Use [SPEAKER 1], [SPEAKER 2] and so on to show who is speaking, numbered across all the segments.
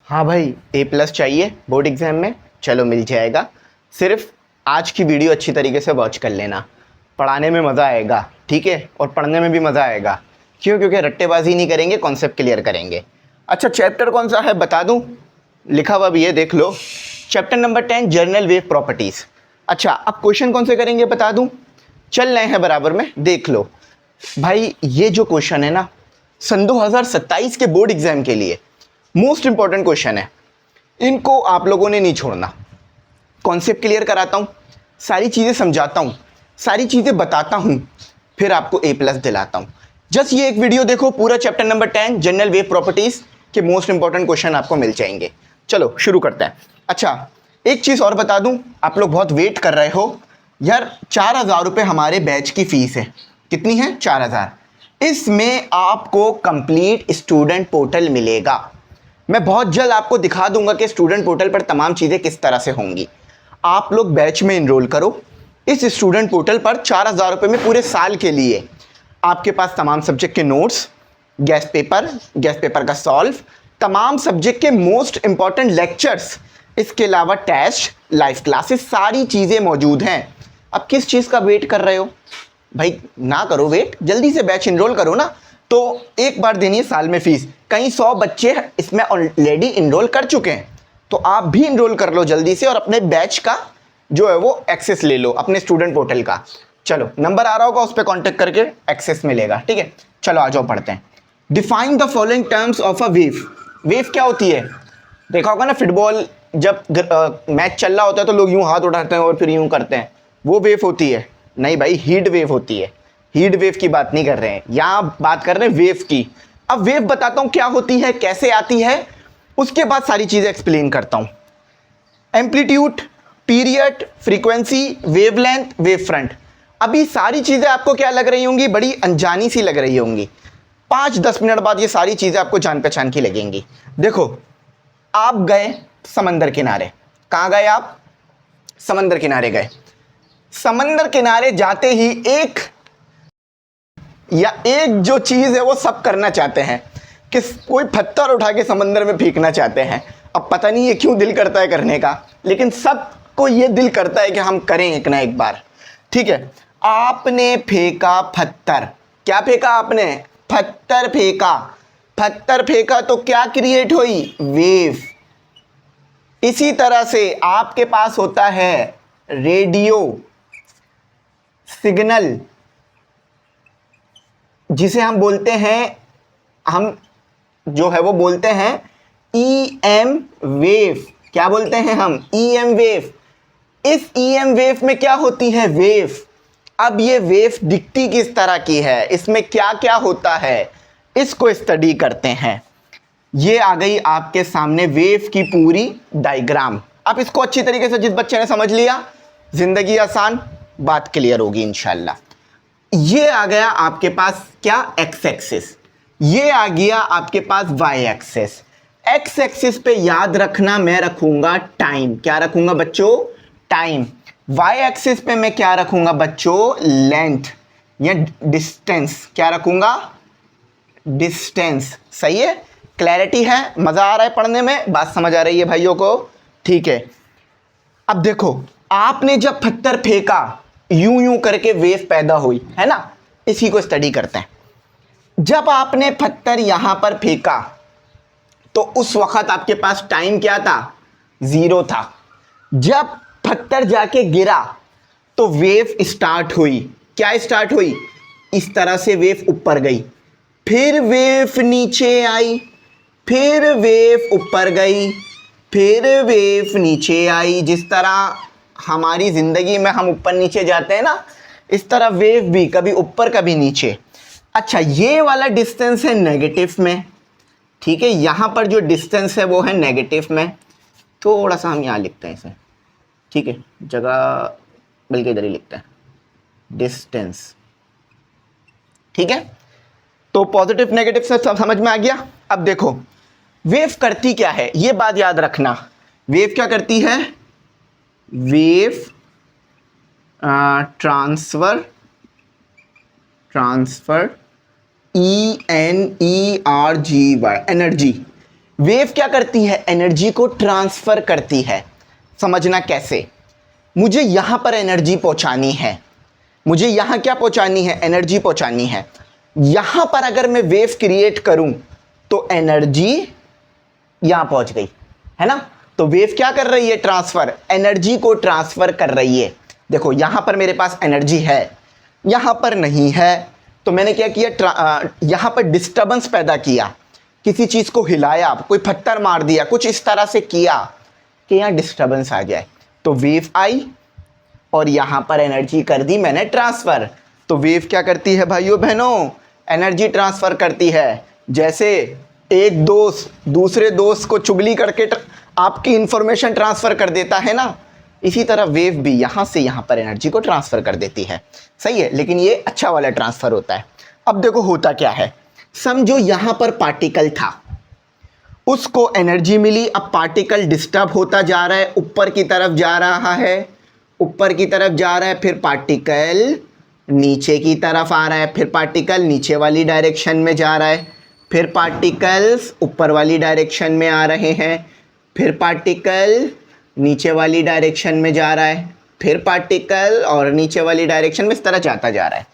[SPEAKER 1] हाँ भाई, ए प्लस चाहिए बोर्ड एग्जाम में। चलो मिल जाएगा। सिर्फ आज की वीडियो अच्छी तरीके से वॉच कर लेना। पढ़ाने में मज़ा आएगा, ठीक है, और पढ़ने में भी मज़ा आएगा। क्यों? क्योंकि रट्टेबाजी नहीं करेंगे, कॉन्सेप्ट क्लियर करेंगे। अच्छा, चैप्टर कौन सा है बता दूं? लिखा हुआ भी है, देख लो। Chapter number 10, general wave properties. अच्छा, अब क्वेश्चन कौन से करेंगे बता दूं? चल रहे हैं बराबर में, देख लो भाई। ये जो क्वेश्चन है ना, सन 2027 के बोर्ड एग्जाम के लिए मोस्ट इंपॉर्टेंट क्वेश्चन है। इनको आप लोगों ने नहीं छोड़ना। कॉन्सेप्ट क्लियर कराता हूँ, सारी चीज़ें समझाता हूँ, सारी चीज़ें बताता हूँ, फिर आपको ए प्लस दिलाता हूँ। जस्ट ये एक वीडियो देखो, पूरा chapter number 10 general wave properties के मोस्ट इंपॉर्टेंट क्वेश्चन आपको मिल जाएंगे। चलो शुरू करते हैं। अच्छा, एक चीज़ और बता दूँ, आप लोग बहुत वेट कर रहे हो यार। 4,000 रुपये हमारे बैच की फ़ीस है। कितनी है? 4,000। इसमें आपको कंप्लीट स्टूडेंट पोर्टल मिलेगा। मैं बहुत जल्द आपको दिखा दूंगा कि स्टूडेंट पोर्टल पर तमाम चीज़ें किस तरह से होंगी। आप लोग बैच में इनरोल करो। इस स्टूडेंट पोर्टल पर 4,000 रुपये में पूरे साल के लिए आपके पास तमाम सब्जेक्ट के नोट्स, गैस पेपर का सॉल्व, तमाम सब्जेक्ट के मोस्ट इंपॉर्टेंट लेक्चर्स, इसके अलावा टेस्ट, लाइव क्लासेस, सारी चीज़ें मौजूद हैं। अब किस चीज़ का वेट कर रहे हो भाई? ना करो वेट, जल्दी से बैच इनरोल करो ना। तो एक बार देनी है साल में फीस। कहीं 100 बच्चे इसमें ऑलरेडी इनरोल कर चुके हैं, तो आप भी इनरोल कर लो जल्दी से और अपने बैच का जो है वो एक्सेस ले लो, अपने स्टूडेंट पोर्टल का। चलो, नंबर आ रहा होगा, उस पर कॉन्टेक्ट करके एक्सेस मिलेगा, ठीक है। चलो आ जाओ, पढ़ते हैं। Define the following terms of a wave. Wave क्या होती है? देखा होगा ना, फुटबॉल जब मैच चल रहा होता है तो लोग यूं हाथ उठाते हैं और फिर यूं करते हैं, वो वेव होती है। नहीं भाई, हीट वेव होती है। हीट वेव की बात नहीं कर रहे हैं, यहाँ बात कर रहे हैं वेव की। अब वेव बताता हूँ क्या होती है, कैसे आती है, उसके बाद सारी चीज़ें एक्सप्लेन करता हूँ। Amplitude, period, frequency, wavelength, wave front. अभी सारी चीज़ें आपको क्या लग रही होंगी? बड़ी अनजानी सी लग रही होंगी। 5-10 मिनट बाद ये सारी चीज़ें आपको जान पहचान की लगेंगी। देखो, आप गए समंदर किनारे। कहाँ गए आप? समंदर किनारे गए। समंदर किनारे जाते ही एक जो चीज़ है वो सब करना चाहते हैं कि कोई पत्थर उठा के समंदर में फेंकना चाहते हैं। अब पता नहीं ये क्यों दिल करता है करने का, लेकिन सबको ये दिल करता है कि हम करें एक ना एक बार, ठीक है। आपने फेंका पत्थर। क्या फेंका आपने? पत्थर फेंका। पत्थर फेंका तो क्या क्रिएट हुई? वेव। इसी तरह से आपके पास होता है रेडियो सिग्नल, जिसे हम बोलते हैं, हम जो है वो बोलते हैं ईएम वेव। क्या बोलते हैं हम? EM wave. इस ईएम वेव में क्या होती है? वेव। अब ये वेव दिखती किस तरह की है, इसमें क्या क्या होता है, इसको स्टडी करते हैं। ये आ गई आपके सामने वेव की पूरी डायग्राम। अब इसको अच्छी तरीके से जिस बच्चे ने समझ लिया, जिंदगी आसान, बात क्लियर होगी इंशाल्लाह। ये आ गया आपके पास क्या? X axis. ये आ गया आपके पास वाई एक्सिस। एक्स एक्सिस पे याद रखना मैं रखूंगा टाइम। क्या रखूंगा बच्चों? टाइम। वाई एक्सिस पे मैं क्या रखूंगा बच्चों? लेंथ या डिस्टेंस। क्या रखूंगा? डिस्टेंस। सही है? क्लैरिटी है? मजा आ रहा है पढ़ने में? बात समझ आ रही है भाइयों को? ठीक है। अब देखो, आपने जब पत्थर फेंका, यूं यूं करके वेव पैदा हुई है ना, इसी को स्टडी करते हैं। जब आपने पत्थर यहां पर फेंका तो उस वक्त आपके पास टाइम क्या था? 0 था। जब पत्थर जाके गिरा तो वेव स्टार्ट हुई। क्या स्टार्ट हुई? इस तरह से वेव ऊपर गई, फिर वेव नीचे आई, फिर वेव ऊपर गई, फिर वेव नीचे आई। जिस तरह हमारी ज़िंदगी में हम ऊपर नीचे जाते हैं ना, इस तरह वेव भी कभी ऊपर कभी नीचे। अच्छा, ये वाला डिस्टेंस है नेगेटिव में, ठीक है। यहाँ पर जो डिस्टेंस है वो है नेगेटिव में। थोड़ा सा हम यहाँ लिखते हैं इसे, ठीक है, जगह बल्कि इधर ही लिखते हैं, डिस्टेंस, ठीक है। तो पॉजिटिव नेगेटिव से सब समझ में आ गया। अब देखो, वेव करती क्या है, ये बात याद रखना। वेव क्या करती है? Wave transfer ENERGY, energy. Wave क्या करती है, एनर्जी को ट्रांसफर करती है। समझना कैसे, मुझे यहां पर एनर्जी पहुंचानी है, मुझे यहां क्या पहुंचानी है, एनर्जी पहुंचानी है। यहां पर अगर मैं वेव क्रिएट करूं तो एनर्जी यहां पहुंच गई, है ना। तो वेव क्या कर रही है, ट्रांसफर, एनर्जी को ट्रांसफर कर रही है। देखो यहां पर मेरे पास एनर्जी है, यहां पर नहीं है, तो मैंने क्या किया, यहां पर डिस्टरबेंस पैदा किया, किसी चीज को हिलाया, कोई पत्थर मार दिया, कुछ इस तरह से किया कि यहां डिस्टरबेंस आ जाए, तो वेव आई और यहां पर एनर्जी कर दी मैंने ट्रांसफर। तो वेव क्या करती है भाइयों बहनों, एनर्जी ट्रांसफर करती है। जैसे एक दोस्त दूसरे दोस्त को चुगली करके आपकी इंफॉर्मेशन ट्रांसफर कर देता है ना, इसी तरह वेव भी यहां से यहां पर एनर्जी को ट्रांसफर कर देती है। सही है, लेकिन ये अच्छा वाला ट्रांसफर होता है। अब देखो होता क्या है, समझो यहां पर पार्टिकल था, उसको एनर्जी मिली, अब पार्टिकल डिस्टर्ब होता जा रहा है, ऊपर की तरफ जा रहा है, ऊपर की तरफ जा रहा है, फिर पार्टिकल नीचे की तरफ आ रहा है, फिर पार्टिकल नीचे वाली डायरेक्शन में जा रहा है, फिर पार्टिकल्स ऊपर वाली डायरेक्शन में आ रहे हैं, फिर पार्टिकल नीचे वाली डायरेक्शन में जा रहा है, फिर पार्टिकल और नीचे वाली डायरेक्शन में इस तरह जाता जा रहा है।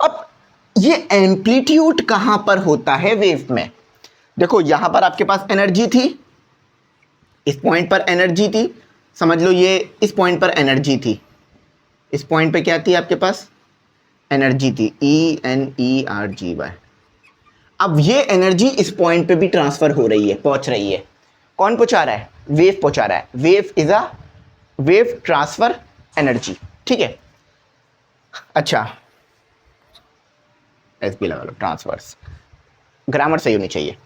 [SPEAKER 1] अब ये एम्पलीट्यूड कहां पर होता है वेव में, देखो यहां पर आपके पास एनर्जी थी, इस पॉइंट पर एनर्जी थी, समझ लो ये इस पॉइंट पर एनर्जी थी, इस पॉइंट पे क्या थी आपके पास, एनर्जी थी, ENERGY। अब ये एनर्जी इस पॉइंट पे भी ट्रांसफर हो रही है, पहुंच रही है। कौन पहुंचा रहा है, वेव पहुंचा रहा है। Wave is a wave transfer energy, ठीक है। अच्छा एस भी लगा लो, ट्रांसवर्स, ग्रामर सही होनी चाहिए।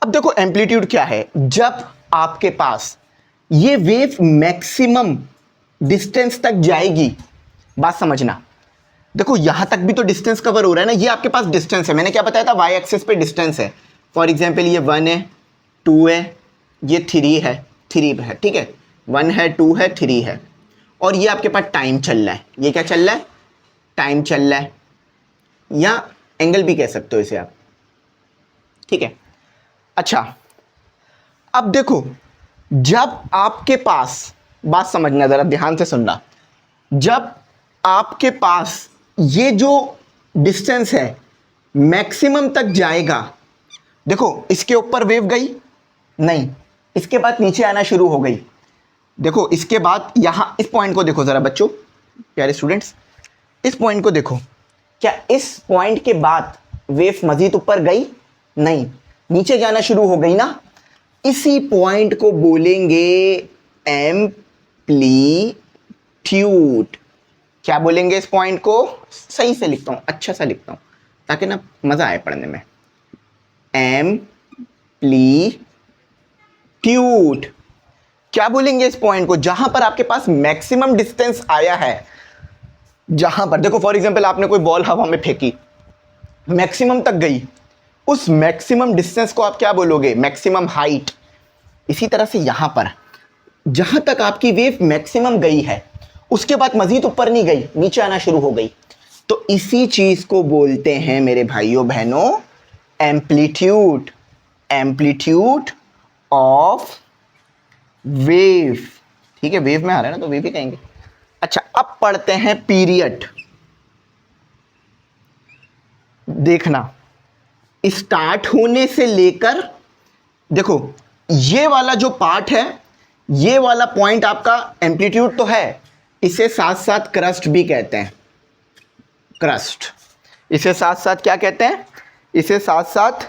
[SPEAKER 1] अब देखो एम्पलीट्यूड क्या है, जब आपके पास ये वेव मैक्सिमम डिस्टेंस तक जाएगी, बात समझना, देखो यहां तक भी तो डिस्टेंस कवर हो रहा है ना, ये आपके पास डिस्टेंस है, मैंने क्या बताया था, वाई एक्सिस पे डिस्टेंस है। फॉर एग्जांपल ये 1 है, 2 है, ये 3 है, 3 है, ठीक है, 1 है, 2 है, 3 है, और ये आपके पास टाइम चल रहा है, ये क्या चल रहा है, टाइम चल रहा है, या एंगल भी कह सकते हो इसे आप, ठीक है। अच्छा अब देखो, जब आपके पास, बात समझना जरा ध्यान से सुनना, जब आपके पास ये जो डिस्टेंस है मैक्सिमम तक जाएगा, देखो इसके ऊपर वेव गई नहीं, इसके बाद नीचे आना शुरू हो गई, देखो इसके बाद यहां इस पॉइंट को देखो जरा बच्चों, प्यारे स्टूडेंट्स, इस पॉइंट को देखो, क्या इस पॉइंट के बाद वेव मजीद ऊपर गई नहीं, नीचे जाना शुरू हो गई ना, इसी पॉइंट को बोलेंगे एम्पलीट्यूड। क्या बोलेंगे इस पॉइंट को, सही से लिखता हूं, अच्छा सा लिखता हूं ताकि ना मजा आए पढ़ने में, एम्पलीट्यूड। क्या बोलेंगे इस पॉइंट को, जहां पर आपके पास मैक्सिमम डिस्टेंस आया है, जहां पर देखो फॉर एग्जांपल आपने कोई बॉल हवा में फेंकी, मैक्सिमम तक गई, उस मैक्सिमम डिस्टेंस को आप क्या बोलोगे, मैक्सिमम हाइट। इसी तरह से यहां पर जहां तक आपकी वेव मैक्सिमम गई है, उसके बाद मजीद ऊपर नहीं गई, नीचे आना शुरू हो गई, तो इसी चीज को बोलते हैं मेरे भाइयों बहनों एम्पलीट्यूड, एम्पलीट्यूड ऑफ वेव, ठीक है, वेव में आ रहा है ना तो वेव ही कहेंगे। अच्छा अब पढ़ते हैं पीरियड, देखना स्टार्ट होने से लेकर, देखो ये वाला जो पार्ट है, ये वाला पॉइंट आपका एम्पलीट्यूड तो है, इसे साथ साथ क्रस्ट भी कहते हैं, क्रस्ट, इसे साथ साथ क्या कहते हैं, इसे साथ साथ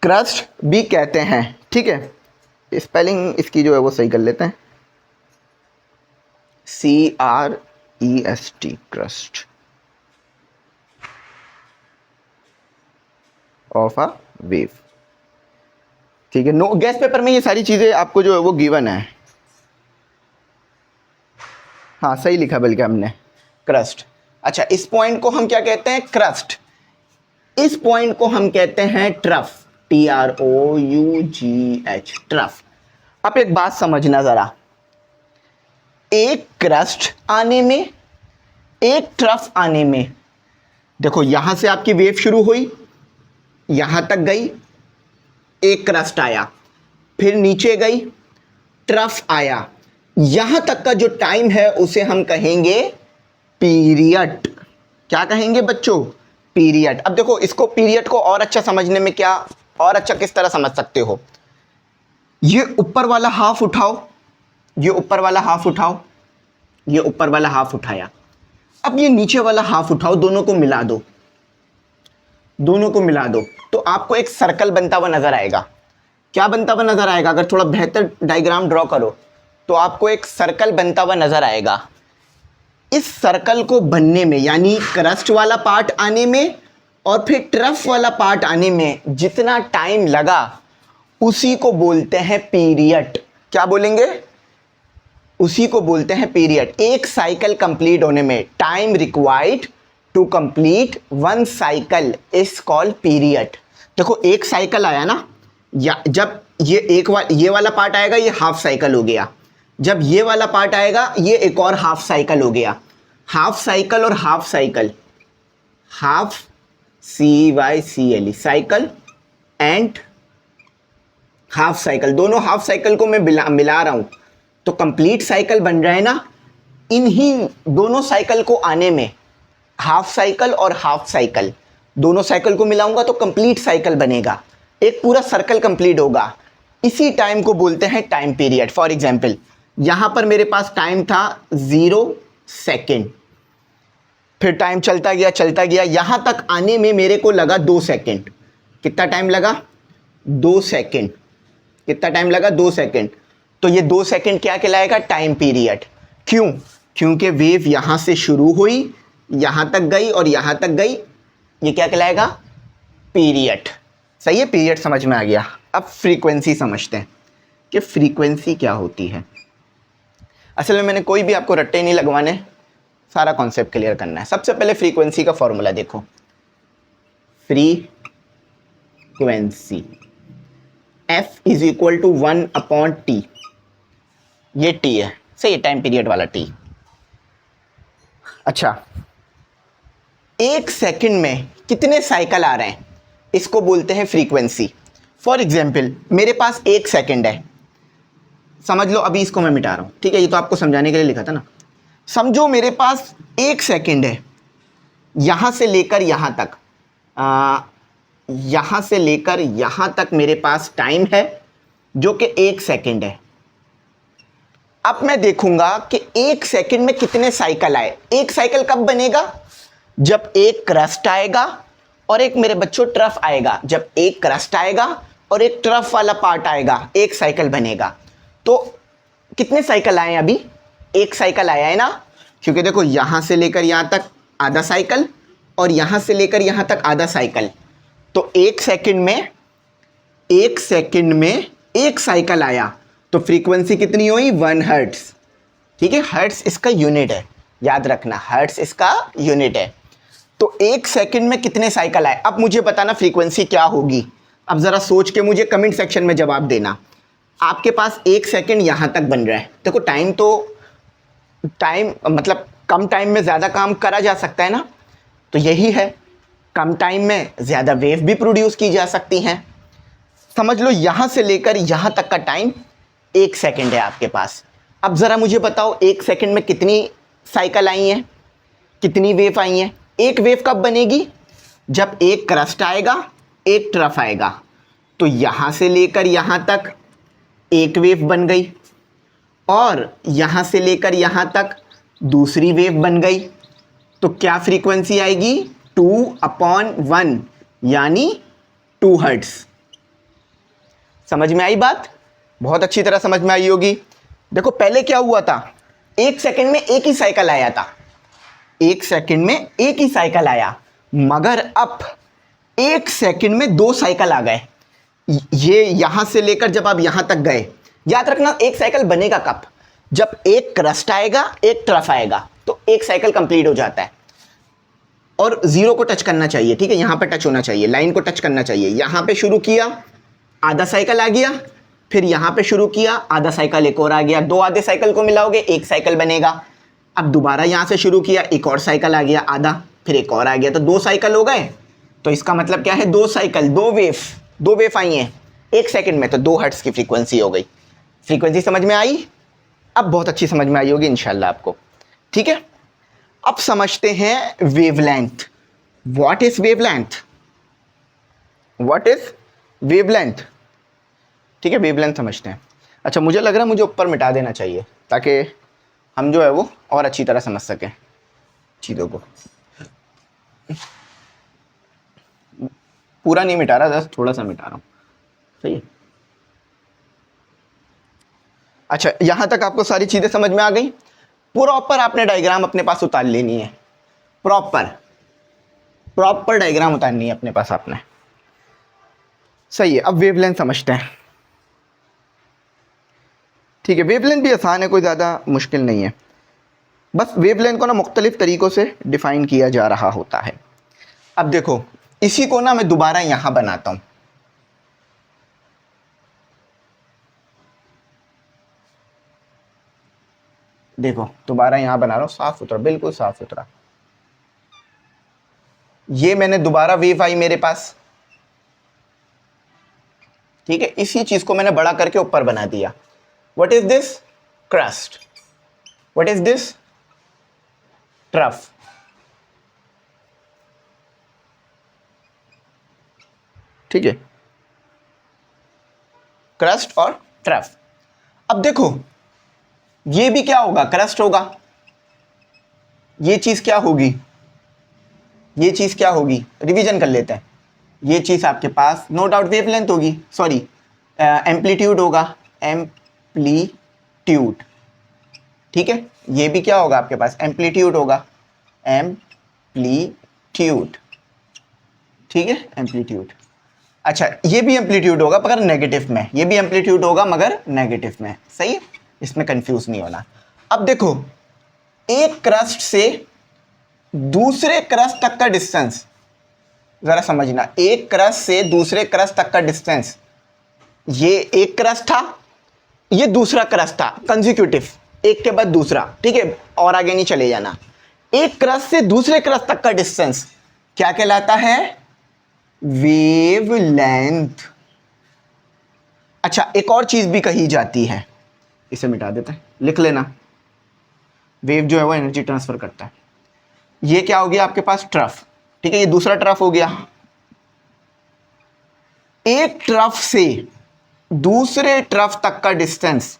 [SPEAKER 1] क्रस्ट भी कहते हैं, ठीक है। स्पेलिंग इसकी जो है वो सही कर लेते हैं, CREST, crust of a wave, ठीक है। नो गैस पेपर में ये सारी चीजें आपको जो है वो गिवन है, हाँ सही लिखा बल्कि हमने, क्रस्ट। अच्छा इस पॉइंट को हम क्या कहते हैं, क्रस्ट, इस पॉइंट को हम कहते हैं ट्रफ, TROUGH, ट्रफ। अब एक बात समझना जरा, एक क्रस्ट आने में, एक ट्रफ आने में, देखो यहां से आपकी वेव शुरू हुई, यहां तक गई, एक क्रस्ट आया, फिर नीचे गई, ट्रफ आया, यहां तक का जो टाइम है उसे हम कहेंगे पीरियड। क्या कहेंगे बच्चों? पीरियड। अब देखो इसको, पीरियड को और अच्छा समझने में क्या, और अच्छा किस तरह समझ सकते हो, ये ऊपर वाला हाफ उठाओ, ये ऊपर वाला हाफ उठाओ, ये ऊपर वाला हाफ उठाया, अब ये नीचे वाला हाफ उठाओ, दोनों को मिला दो, दोनों को मिला दो, तो आपको एक सर्कल बनता हुआ नजर आएगा। क्या बनता हुआ नजर आएगा? अगर थोड़ा बेहतर डायग्राम ड्रॉ करो तो आपको एक सर्कल बनता हुआ नजर आएगा। इस सर्कल को बनने में, यानी क्रस्ट वाला पार्ट आने में और फिर ट्रफ वाला पार्ट आने में जितना टाइम लगा उसी को बोलते हैं पीरियड। क्या बोलेंगे? उसी को बोलते हैं पीरियड। एक साइकिल कंप्लीट होने में time required to complete one cycle is called period. देखो एक साइकिल आया ना, या जब ये वाला पार्ट आएगा ये हाफ साइकिल हो गया, जब ये वाला पार्ट आएगा ये एक और हाफ साइकिल हो गया। हाफ साइकिल और half cycle, half CYCLE cycle and half cycle, दोनों हाफ साइकिल को मैं मिला रहा हूं तो कंप्लीट साइकिल बन रहा है ना। इन्हीं दोनों साइकिल को आने में, हाफ साइकिल और हाफ साइकिल दोनों साइकिल को मिलाऊंगा तो कंप्लीट साइकिल बनेगा, एक पूरा सर्कल कंप्लीट होगा। इसी टाइम को बोलते हैं टाइम पीरियड। फॉर एग्जांपल यहां पर मेरे पास टाइम था 0 सेकेंड, फिर टाइम चलता गया, यहां तक आने में मेरे को लगा 2 सेकेंड। कितना टाइम लगा? 2 सेकेंड। कितना टाइम लगा? 2 सेकेंड। तो ये 2 सेकेंड क्या कहलाएगा? Time period. क्यों? क्योंकि वेव यहां से शुरू हुई, यहां तक गई और यहां तक गई, ये क्या कहलाएगा? पीरियड। सही है, पीरियड समझ में आ गया। अब फ्रीक्वेंसी समझते हैं कि फ्रीक्वेंसी क्या होती है। असल में मैंने कोई भी आपको रट्टे नहीं लगवाने, सारा कॉन्सेप्ट क्लियर करना है। सबसे पहले फ्रीक्वेंसी का फॉर्मूला देखो, frequency F is equal to 1/T। ये T है, सही है, टाइम पीरियड वाला T। अच्छा, एक सेकंड में कितने साइकिल आ रहे हैं इसको बोलते हैं फ्रीक्वेंसी। फॉर एग्जाम्पल मेरे पास 1 सेकंड है, समझ लो, अभी इसको मैं मिटा रहा हूं, ठीक है, ये तो आपको समझाने के लिए लिखा था ना। समझो मेरे पास 1 सेकंड है, यहां से लेकर यहां तक, यहां से लेकर यहां तक मेरे पास टाइम है जो कि 1 सेकंड है। अब मैं देखूंगा कि 1 सेकंड में कितने साइकिल आए। एक साइकिल कब बनेगा? जब एक क्रस्ट आएगा और एक, मेरे बच्चों, ट्रफ आएगा। जब एक क्रस्ट आएगा और एक ट्रफ वाला पार्ट आएगा, एक साइकिल बनेगा। तो कितने साइकिल आए? अभी 1 साइकिल आया है ना, क्योंकि देखो यहां से लेकर यहां तक आधा साइकिल और यहां से लेकर यहां तक आधा साइकिल। तो 1 सेकंड में 1 साइकिल आया तो फ्रीक्वेंसी कितनी हुई? 1 हर्ट्ज। ठीक है, हर्ट्ज इसका यूनिट है, याद रखना, हर्ट्ज इसका यूनिट है। तो 1 सेकंड में कितने साइकिल आए? अब मुझे बताना फ्रीक्वेंसी क्या होगी। अब जरा सोच के मुझे कमेंट सेक्शन में जवाब देना। आपके पास 1 सेकंड यहां तक बन रहा है। देखो टाइम मतलब कम टाइम में ज़्यादा काम करा जा सकता है ना, तो यही है, कम टाइम में ज़्यादा वेव भी प्रोड्यूस की जा सकती हैं। समझ लो यहां से लेकर यहां तक का टाइम 1 सेकंड है आपके पास। अब ज़रा मुझे बताओ 1 सेकंड में कितनी साइकिल आई हैं, कितनी वेव आई हैं? एक वेव कब बनेगी? जब एक क्रस्ट आएगा, एक ट्रफ आएगा। तो यहां से लेकर यहां तक एक वेव बन गई और यहां से लेकर यहां तक दूसरी वेव बन गई। तो क्या फ्रीक्वेंसी आएगी? 2/1 यानी 2 हर्ट्ज। समझ में आई बात? बहुत अच्छी तरह समझ में आई होगी। देखो पहले क्या हुआ था, 1 सेकंड में एक ही साइकिल आया था, 1 सेकंड में एक ही साइकिल आया, मगर अब 1 सेकंड में 2 साइकिल आ गए। ये यहां से लेकर जब आप यहां तक गए, याद रखना एक साइकिल बनेगा कब? जब एक क्रस्ट आएगा, एक ट्रफ आएगा, तो एक साइकिल कंप्लीट हो जाता है। और 0 को टच करना चाहिए, ठीक है, यहां पे टच होना चाहिए, लाइन को टच करना चाहिए। यहां पे शुरू किया, आधा साइकिल आ गया, फिर यहां पे शुरू किया, आधा साइकिल एक और आ गया, 2 आधे साइकिल को मिलाओगे एक साइकिल बनेगा। अब दोबारा यहां से शुरू किया, एक और साइकिल आ गया आधा, फिर एक और आ गया, तो 2 साइकिल हो गए। तो इसका मतलब क्या है? 2 साइकिल, 2 वेव आई हैं। 1 सेकंड में तो 2 हर्ट्ज की फ्रीक्वेंसी हो गई। फ्रीक्वेंसी समझ में आई? अब बहुत अच्छी समझ में आई होगी इंशाल्लाह आपको। ठीक है, अब समझते हैं wavelength. What is wavelength? What is wavelength? ठीक है, वेवलेंथ समझते हैं। अच्छा, मुझे लग रहा है मुझे ऊपर मिटा देना चाहिए ताकि हम जो है वो और अच्छी तरह समझ सकें चीज़ों को। पूरा नहीं मिटा रहा, जस्ट थोड़ा सा मिटा रहा हूँ। सही है। अच्छा, यहां तक आपको सारी चीजें समझ में आ गई? प्रॉपर आपने डायग्राम अपने पास उतार लेनी है। प्रॉपर डायग्राम उतारनी है अपने पास आपने। सही है, अब वेवलेंथ समझते हैं। ठीक है, वेवलेंथ भी आसान है, कोई ज़्यादा मुश्किल नहीं है। बस वेवलेंथ को ना मुख्तलिफ तरीक़ों से डिफ़ाइन किया जा रहा होता है। अब देखो, इसी को ना मैं दोबारा यहाँ बनाता हूँ। देखो, दोबारा यहाँ बना रहा हूँ, साफ सुथरा, बिल्कुल साफ सुथरा। ये मैंने दोबारा वेव आई मेरे पास। ठीक है, इसी चीज़ को मैंने बड़ा करके ऊपर बना दिया। What is this? Crust. What is this? Trough. ठीक है, क्रस्ट और ट्रफ। अब देखो, ये भी क्या होगा? क्रस्ट होगा। ये चीज क्या होगी? ये चीज क्या होगी? रिवीजन कर लेते हैं। ये चीज आपके पास नो डाउट वेवलेंथ होगी, सॉरी एम्पलीट्यूड होगा, एम्पलीट्यूड। ठीक है, ये भी क्या होगा आपके पास? एम्पलीट्यूड होगा, एम्पलीट्यूड। ठीक है, एम्पलीट्यूड। अच्छा, ये भी एम्पलीट्यूड होगा मगर नेगेटिव में, ये भी एम्पलीट्यूड होगा मगर नेगेटिव में। सही है, इसमें कंफ्यूज नहीं होना। अब देखो, एक क्रस्ट से दूसरे क्रस्ट तक का डिस्टेंस जरा समझना। एक क्रस्ट से दूसरे क्रस्ट तक का डिस्टेंस, ये एक क्रस्ट था, ये दूसरा क्रस्ट था, कंसेक्यूटिव, एक के बाद दूसरा। ठीक है, और आगे नहीं चले जाना। एक क्रस्ट से दूसरे क्रस्ट तक का डिस्टेंस क्या कहलाता है? वेवलेंथ। अच्छा, एक और चीज भी कही जाती है, इसे मिटा देते हैं, लिख लेना। वेव जो है वो एनर्जी ट्रांसफर करता है। ये क्या हो गया आपके पास? ट्रफ। ठीक है, ये दूसरा ट्रफ हो गया। एक ट्रफ से दूसरे ट्रफ तक का डिस्टेंस,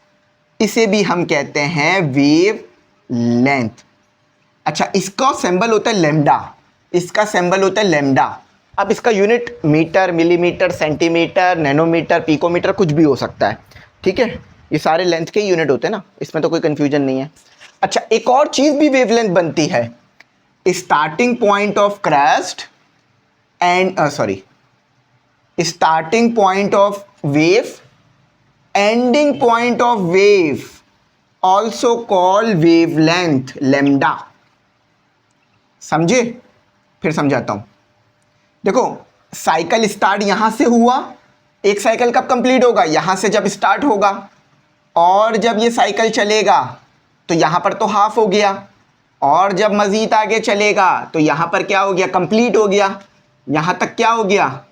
[SPEAKER 1] इसे भी हम कहते हैं वेव लेंथ। अच्छा, इसका सिंबल होता है लैम्डा, इसका सिंबल होता है लैम्डा। अब इसका unit metre, millimetre, centimetre, nanometre, picometre, कुछ भी हो सकता है। ठीक है, ये सारे लेंथ के यूनिट होते हैं ना, इसमें तो कोई कंफ्यूजन नहीं है। अच्छा, एक और चीज भी वेवलेंथ बनती है, starting point of crust and starting point of wave, ending point of wave, also call wavelength, lambda. समझे? फिर समझाता हूं। देखो, साइकिल स्टार्ट यहां से हुआ, एक साइकिल कब कंप्लीट होगा? यहां से जब स्टार्ट होगा, और जब ये साइकिल चलेगा तो यहां पर तो हाफ हो गया, और जब मजीद आगे चलेगा तो यहां पर क्या हो गया? कंप्लीट हो गया। यहां तक क्या हो गया?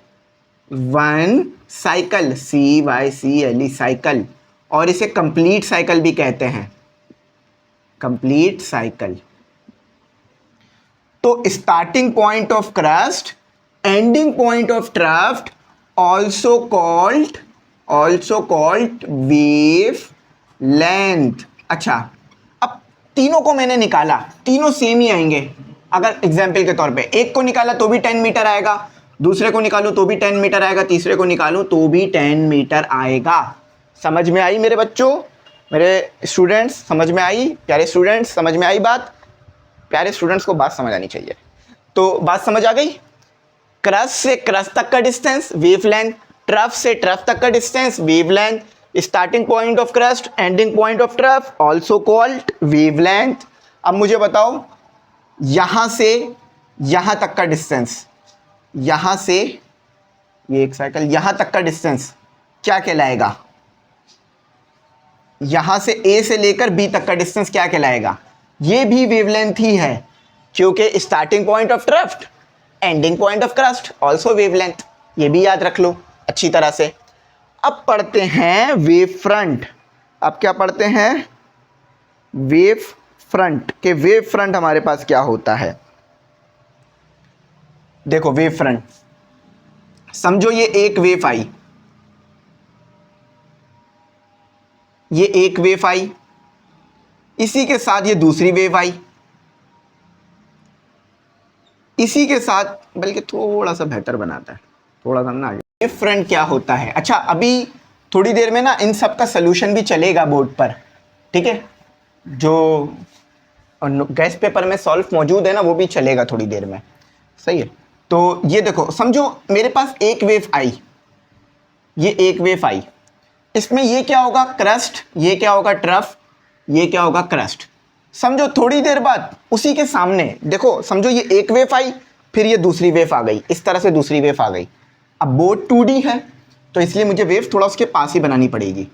[SPEAKER 1] 1 साइकिल, CYCLE, साइकिल। और इसे कंप्लीट साइकिल भी कहते हैं, कंप्लीट साइकिल। तो starting point of crest, ending point of trough, also called wave length. अच्छा, अब तीनों को मैंने निकाला, तीनों सेम ही आएंगे। अगर एग्जाम्पल के तौर पे एक को निकाला तो भी 10 मीटर आएगा, दूसरे को निकालूं तो भी 10 मीटर आएगा, तीसरे को निकालूं तो भी 10 मीटर आएगा। समझ में आई मेरे बच्चों, मेरे स्टूडेंट्स? समझ में आई प्यारे स्टूडेंट्स? समझ में आई बात? प्यारे स्टूडेंट्स को बात समझ आनी चाहिए। तो बात समझ आ गई? क्रस्ट से क्रस्ट तक का डिस्टेंस वेवलेंथ, ट्रफ से ट्रफ तक का distance wavelength, starting point of crest, ending point of trough, also called wavelength. अब मुझे बताओ, यहां से यहां तक का डिस्टेंस, यहां से ये एक साइकिल यहां तक का डिस्टेंस क्या कहलाएगा? यहां से A से लेकर B तक का डिस्टेंस क्या कहलाएगा? ये भी वेवलेंथ ही है, क्योंकि starting point of trough, ending point of crest, also wavelength. ये भी याद रख लो अच्छी तरह से। अब पढ़ते हैं वेव फ्रंट। अब क्या पढ़ते हैं? Wave front. के वेव फ्रंट हमारे पास क्या होता है? देखो वेव फ्रंट, समझो ये एक वेव आई, ये एक वेव आई, इसी के साथ ये दूसरी वेव आई, इसी के साथ, बल्कि थोड़ा सा बेहतर बनाता है, थोड़ा सा ना। वेव फ्रंट क्या होता है? अच्छा, अभी थोड़ी देर में ना इन सब का सोल्यूशन भी चलेगा बोर्ड पर, ठीक है? जो गैस पेपर में सॉल्व मौजूद है ना, वो भी चलेगा थोड़ी देर में, सही है? तो ये देखो, समझो मेरे पास एक वेव आई, ये एक वेव आई, इसमें ये क्या होगा? क्रस्ट, ये क्या होगा? ट्रफ, ये क्या होगा? क्रस्ट। समझो थोड़ी देर बाद उसी के सामने देखो, समझो ये एक वेव आई, फिर ये दूसरी वेव आ गई, इस तरह से दूसरी वेव आ गई। अब बोर्ड 2D है तो इसलिए मुझे वेव थोड़ा उसके पास ही बनानी पड़ेगी।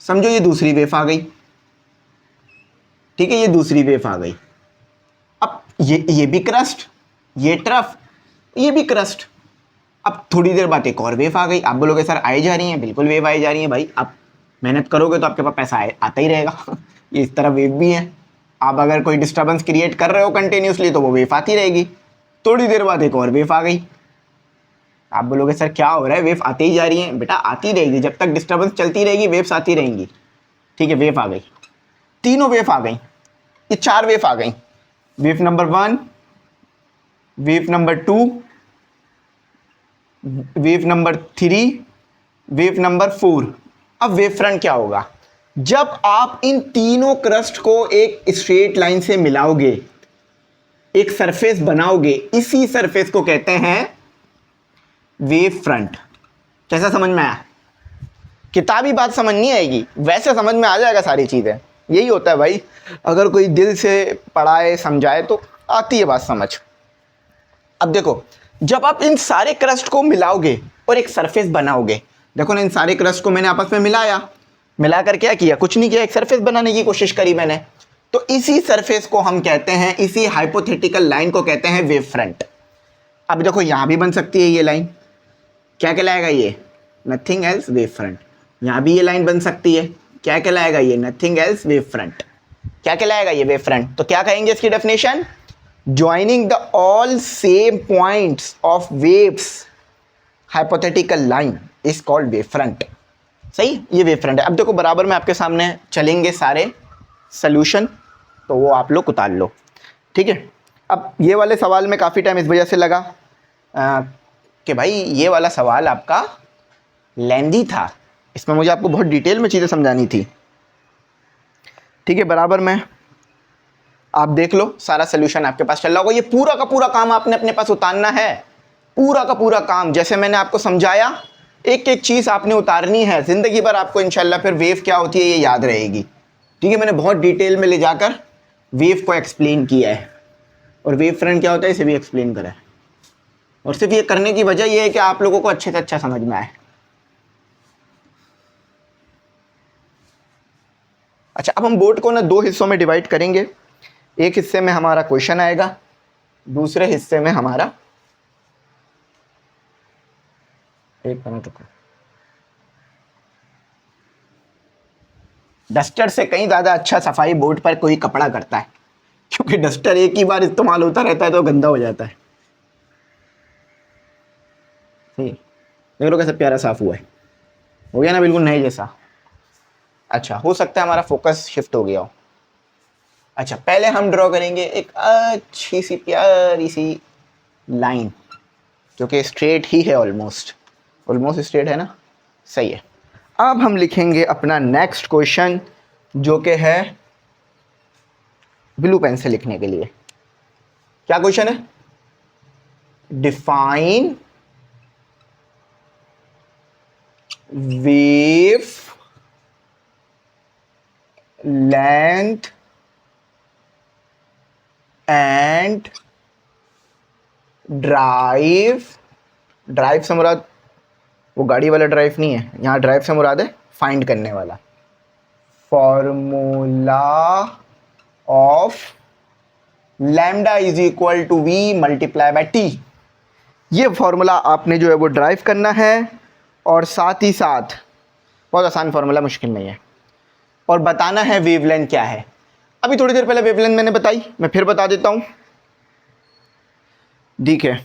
[SPEAKER 1] समझो ये दूसरी वेव आ गई, ठीक है, ये दूसरी वेव आ गई। अब ये भी क्रस्ट, ये ट्रफ, ये भी क्रस्ट। अब थोड़ी देर बाद एक और वेव आ गई। आप बोलोगे सर आई जा रही हैं, बिल्कुल वेव आई जा रही है भाई, आप मेहनत करोगे तो आपके पास पैसा आता ही रहेगा। ये इस तरह वेव भी है। आप अगर कोई डिस्टर्बेंस क्रिएट कर रहे हो कंटिन्यूसली तो वो वेव आती रहेगी। थोड़ी देर बाद एक और वेव आ गई। आप बोलोगे सर क्या हो रहा है, वेव आती ही जा रही है। बेटा आती रहेगी, जब तक डिस्टर्बेंस चलती रहेगी वेव्स आती रहेंगी, ठीक है? वेव आ गई, तीनों वेव आ गई, ये 4 वेव आ गई। Wave number 1, wave number 2, wave number 3, wave number 4। अब वेव फ्रंट क्या होगा? जब आप इन तीनों क्रस्ट को एक स्ट्रेट लाइन से मिलाओगे, एक सरफेस बनाओगे, इसी सरफेस को कहते हैं वेव फ्रंट। कैसा समझ में आया? किताबी बात समझ नहीं आएगी, वैसे समझ में आ जाएगा सारी चीजें। यही होता है भाई, अगर कोई दिल से पढ़ाए समझाए तो आती है बात समझ। अब देखो, जब आप इन सारे क्रस्ट को मिलाओगे और एक सरफेस बनाओगे, देखो ना इन सारे क्रस्ट को मैंने आपस में मिलाया, मिलाकर क्या किया? कुछ नहीं किया, एक सरफेस बनाने की कोशिश करी मैंने। तो इसी सरफेस को हम कहते हैं, इसी हाइपोथेटिकल लाइन को कहते हैं वेव फ्रंट। अब देखो यहां भी बन सकती है ये लाइन, क्या कहलाएगा ये? Nothing else wave front. यहां भी ये लाइन बन सकती है, क्या कहलाएगा ये? Nothing else wave front. क्या कहलाएगा ये? Wave front. तो क्या कहेंगे इसकी definition? Joining the all same points of waves hypothetical line is called wave front. सही, ये वेव फ्रंट है। अब देखो बराबर में आपके सामने चलेंगे सारे सॉल्यूशन, तो वो आप लोग उतार लो, ठीक है? अब ये वाले सवाल में काफ़ी टाइम इस वजह से लगा कि भाई ये वाला सवाल आपका लेंदी था, इसमें मुझे आपको बहुत डिटेल में चीज़ें समझानी थी, ठीक है? बराबर में आप देख लो, सारा सॉल्यूशन आपके पास चल रहा होगा। ये पूरा का पूरा काम आपने अपने पास उतारना है, पूरा का पूरा काम। जैसे मैंने आपको समझाया, एक एक चीज़ आपने उतारनी है, ज़िंदगी भर आपको इंशाल्लाह फिर वेव क्या होती है ये याद रहेगी, ठीक है? मैंने बहुत डिटेल में ले जाकर वेव को एक्सप्लेन किया है, और वेव फ्रंट क्या होता है इसे भी एक्सप्लेन करा है। और सिर्फ ये करने की वजह ये है कि आप लोगों को अच्छे से अच्छा समझ में आए। अच्छा, अब हम बोर्ड को ना 2 हिस्सों में डिवाइड करेंगे। एक हिस्से में हमारा क्वेश्चन आएगा, दूसरे हिस्से में हमारा, एक मिनट रुको, डस्टर से कहीं ज़्यादा अच्छा सफाई बोर्ड पर कोई कपड़ा करता है, क्योंकि डस्टर एक ही बार इस्तेमाल होता रहता है तो गंदा हो जाता है। सही, देख लो कैसे प्यारा साफ हुआ है, हो गया ना बिल्कुल नए जैसा। अच्छा, हो सकता है हमारा फोकस शिफ्ट हो गया हो। अच्छा, पहले हम ड्रॉ करेंगे एक अच्छी सी प्यारी सी लाइन जो कि स्ट्रेट ही है, ऑलमोस्ट स्ट्रेट है ना, सही है। अब हम लिखेंगे अपना नेक्स्ट क्वेश्चन जो कि है ब्लू पेन से लिखने के लिए। क्या क्वेश्चन है? Define wave length and drive से मुराद वो गाड़ी वाला ड्राइव नहीं है, यहाँ ड्राइव से मुराद है फाइंड करने वाला। Formula of lambda is equal to V multiply by T. ये फॉर्मूला आपने जो है वो ड्राइव करना है, और साथ ही साथ बहुत आसान फॉर्मूला, मुश्किल नहीं है। और बताना है वेवलेंथ क्या है। अभी थोड़ी देर पहले वेवलेंथ मैंने बताई, मैं फिर बता देता हूँ, ठीक है,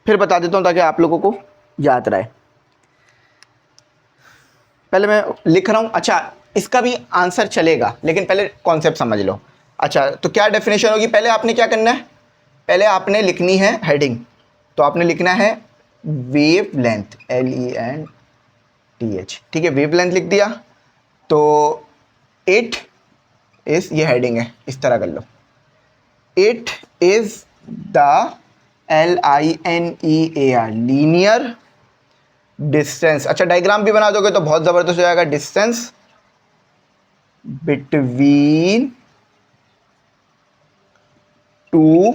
[SPEAKER 1] फिर बता देता हूँ ताकि आप लोगों को याद रहे। पहले मैं लिख रहा हूँ, अच्छा इसका भी आंसर चलेगा लेकिन पहले कॉन्सेप्ट समझ लो। अच्छा तो क्या डेफिनेशन होगी, पहले आपने क्या करना है, पहले आपने लिखनी है हेडिंग, तो आपने लिखना है वेवलेंथ, LENTH, ठीक है, वेवलेंथ लिख दिया। तो इट इज, ये हेडिंग है, इस तरह कर लो, it is the LINEAR linear distance. अच्छा डायग्राम भी बना दोगे तो बहुत जबरदस्त हो जाएगा। डिस्टेंस बिटवीन टू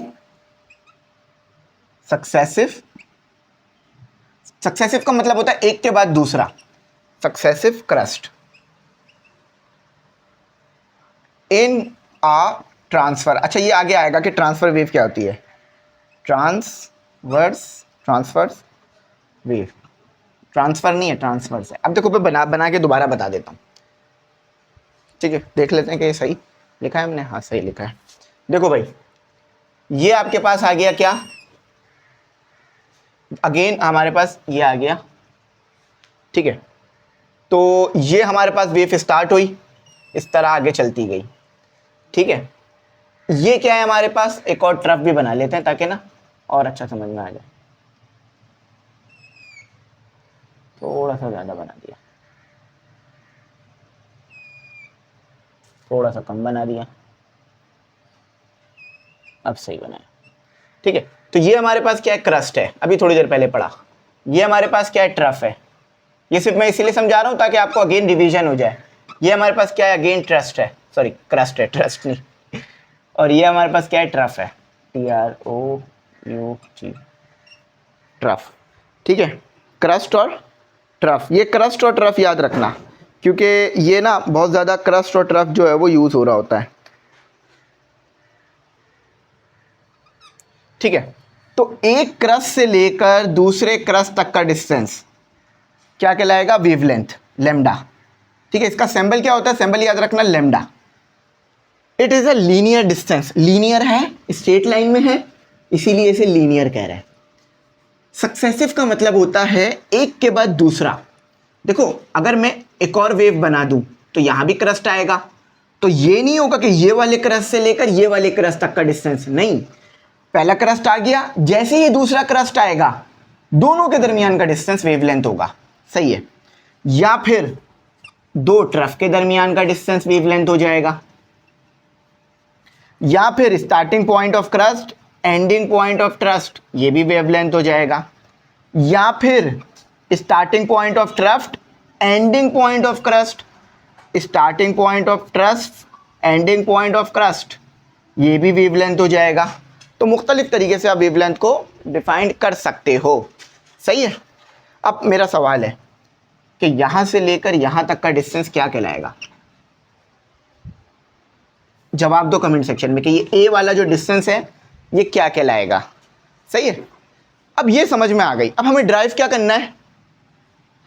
[SPEAKER 1] सक्सेसिव का मतलब होता है एक के बाद दूसरा, successive crust in uh transfer. अच्छा ये आगे आएगा कि ट्रांसफर वेव क्या होती है, ट्रांसवर्स वेव, ट्रांसफर नहीं है, ट्रांसवर्स है। अब देखो मैं बना के दोबारा बता देता हूँ, ठीक है, देख लेते हैं कि ये सही लिखा है हमने। हाँ सही लिखा है। देखो भाई ये आपके पास आ गया क्या, अगेन हमारे पास ये आ गया, ठीक है। तो ये हमारे पास वेव स्टार्ट हुई, इस तरह आगे चलती गई, ठीक है। ये क्या है हमारे पास, एक और ट्रफ भी बना लेते हैं ताकि ना और अच्छा समझ में आ जाए। थोड़ा सा ज़्यादा बना दिया, थोड़ा सा कम बना दिया, अब सही बनाया, ठीक है। तो ये हमारे पास क्या है, क्रस्ट है, अभी थोड़ी देर पहले पढ़ा। ये हमारे पास क्या है, ट्रफ है। ये सिर्फ मैं इसीलिए समझा रहा हूँ ताकि आपको अगेन रिवीजन हो जाए। ये हमारे पास क्या है, अगेन ट्रस्ट है, सॉरी क्रस्ट है, ट्रस्ट नहीं। और ये हमारे पास क्या है, ट्रफ है, TROUG, ट्रफ, ठीक है। क्रस्ट और ट्रफ, ये क्रस्ट और ट्रफ याद रखना क्योंकि ये ना बहुत ज़्यादा क्रस्ट और ट्रफ जो है वो यूज़ हो रहा होता है, ठीक है। तो एक क्रस्ट से लेकर दूसरे क्रस्ट तक का डिस्टेंस क्या कहलाएगा, वेवलेंथ, लैम्डा, ठीक है। इसका सिंबल क्या होता है, सिंबल याद रखना lambda. It is a linear distance, linear है, स्ट्रेट लाइन में है, इसीलिए इसे लीनियर कह रहे हैं। सक्सेसिव का मतलब होता है एक के बाद दूसरा। देखो अगर मैं एक और वेव बना दूं तो यहां भी क्रस्ट आएगा, तो ये नहीं होगा कि ये वाले क्रस्ट से लेकर ये वाले क्रस्ट तक का डिस्टेंस, नहीं, पहला क्रस्ट आ गया, जैसे ही दूसरा क्रस्ट आएगा दोनों के दरमियान का डिस्टेंस वेवलेंथ होगा, सही है। या फिर दो ट्रफ के दरमियान का डिस्टेंस वेवलेंथ हो जाएगा, या फिर starting point of crest ending point of trust, ये भी वेवलेंथ हो जाएगा, या फिर starting point of trust ending point of crust, starting point of trust ending point of crust, ये भी वेवलेंथ हो जाएगा। तो मुख्तलिफ तरीके से आप वेवलेंथ को डिफाइन कर सकते हो, सही है। अब मेरा सवाल है कि यहां से लेकर यहां तक का डिस्टेंस क्या कहलाएगा, जवाब दो कमेंट सेक्शन में कि ये ए वाला जो डिस्टेंस है ये क्या कहलाएगा, सही है। अब ये समझ में आ गई। अब हमें ड्राइव क्या करना है,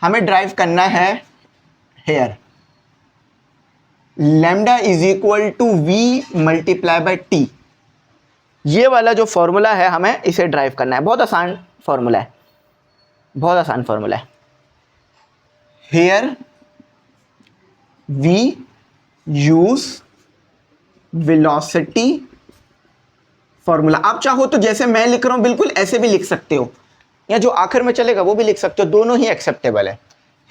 [SPEAKER 1] हमें ड्राइव करना है here lambda is equal to V multiply by T, ये वाला जो फॉर्मूला है हमें इसे ड्राइव करना है। बहुत आसान फॉर्मूला है, बहुत आसान फॉर्मूला है। Here we use velocity formula. आप चाहो तो जैसे मैं लिख रहा हूं बिल्कुल ऐसे भी लिख सकते हो, या जो आखिर में चलेगा वो भी लिख सकते हो, दोनों ही एक्सेप्टेबल है।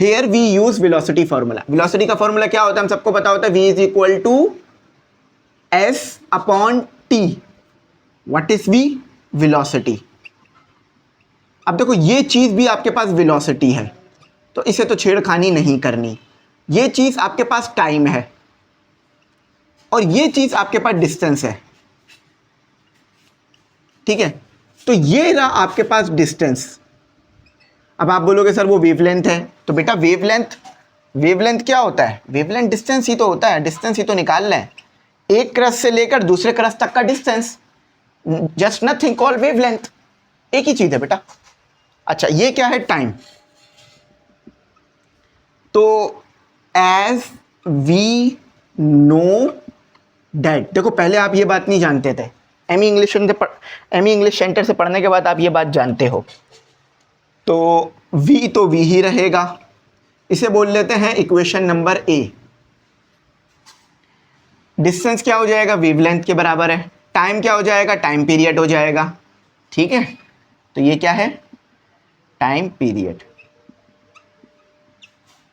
[SPEAKER 1] Here we use velocity formula. Velocity का फॉर्मूला क्या होता है, हम सबको पता होता है, v is equal to s upon t। What is v, velocity. अब देखो ये चीज भी आपके पास वेलोसिटी है तो इसे तो छेड़खानी नहीं करनी। ये चीज आपके पास टाइम है और ये चीज आपके पास डिस्टेंस है, ठीक है। तो ये रहा आपके पास डिस्टेंस। अब आप बोलोगे सर वो वेवलेंथ है, तो बेटा वेवलेंथ क्या होता है, वेवलेंथ डिस्टेंस ही तो होता है, डिस्टेंस ही तो निकालना है, एक क्रस्ट से लेकर दूसरे क्रस्ट तक का distance, just nothing called wavelength, एक ही चीज है बेटा। अच्छा ये क्या है, टाइम। तो एज वी नो दैट। देखो पहले आप ये बात नहीं जानते थे, एमी इंग्लिश सेंटर से पढ़ने के बाद आप ये बात जानते हो। तो वी तो वी ही रहेगा, इसे बोल लेते हैं इक्वेशन नंबर ए। डिस्टेंस क्या हो जाएगा, वेवलेंथ के बराबर है। टाइम क्या हो जाएगा, टाइम पीरियड हो जाएगा। ठीक है, तो ये क्या है, टाइम पीरियड।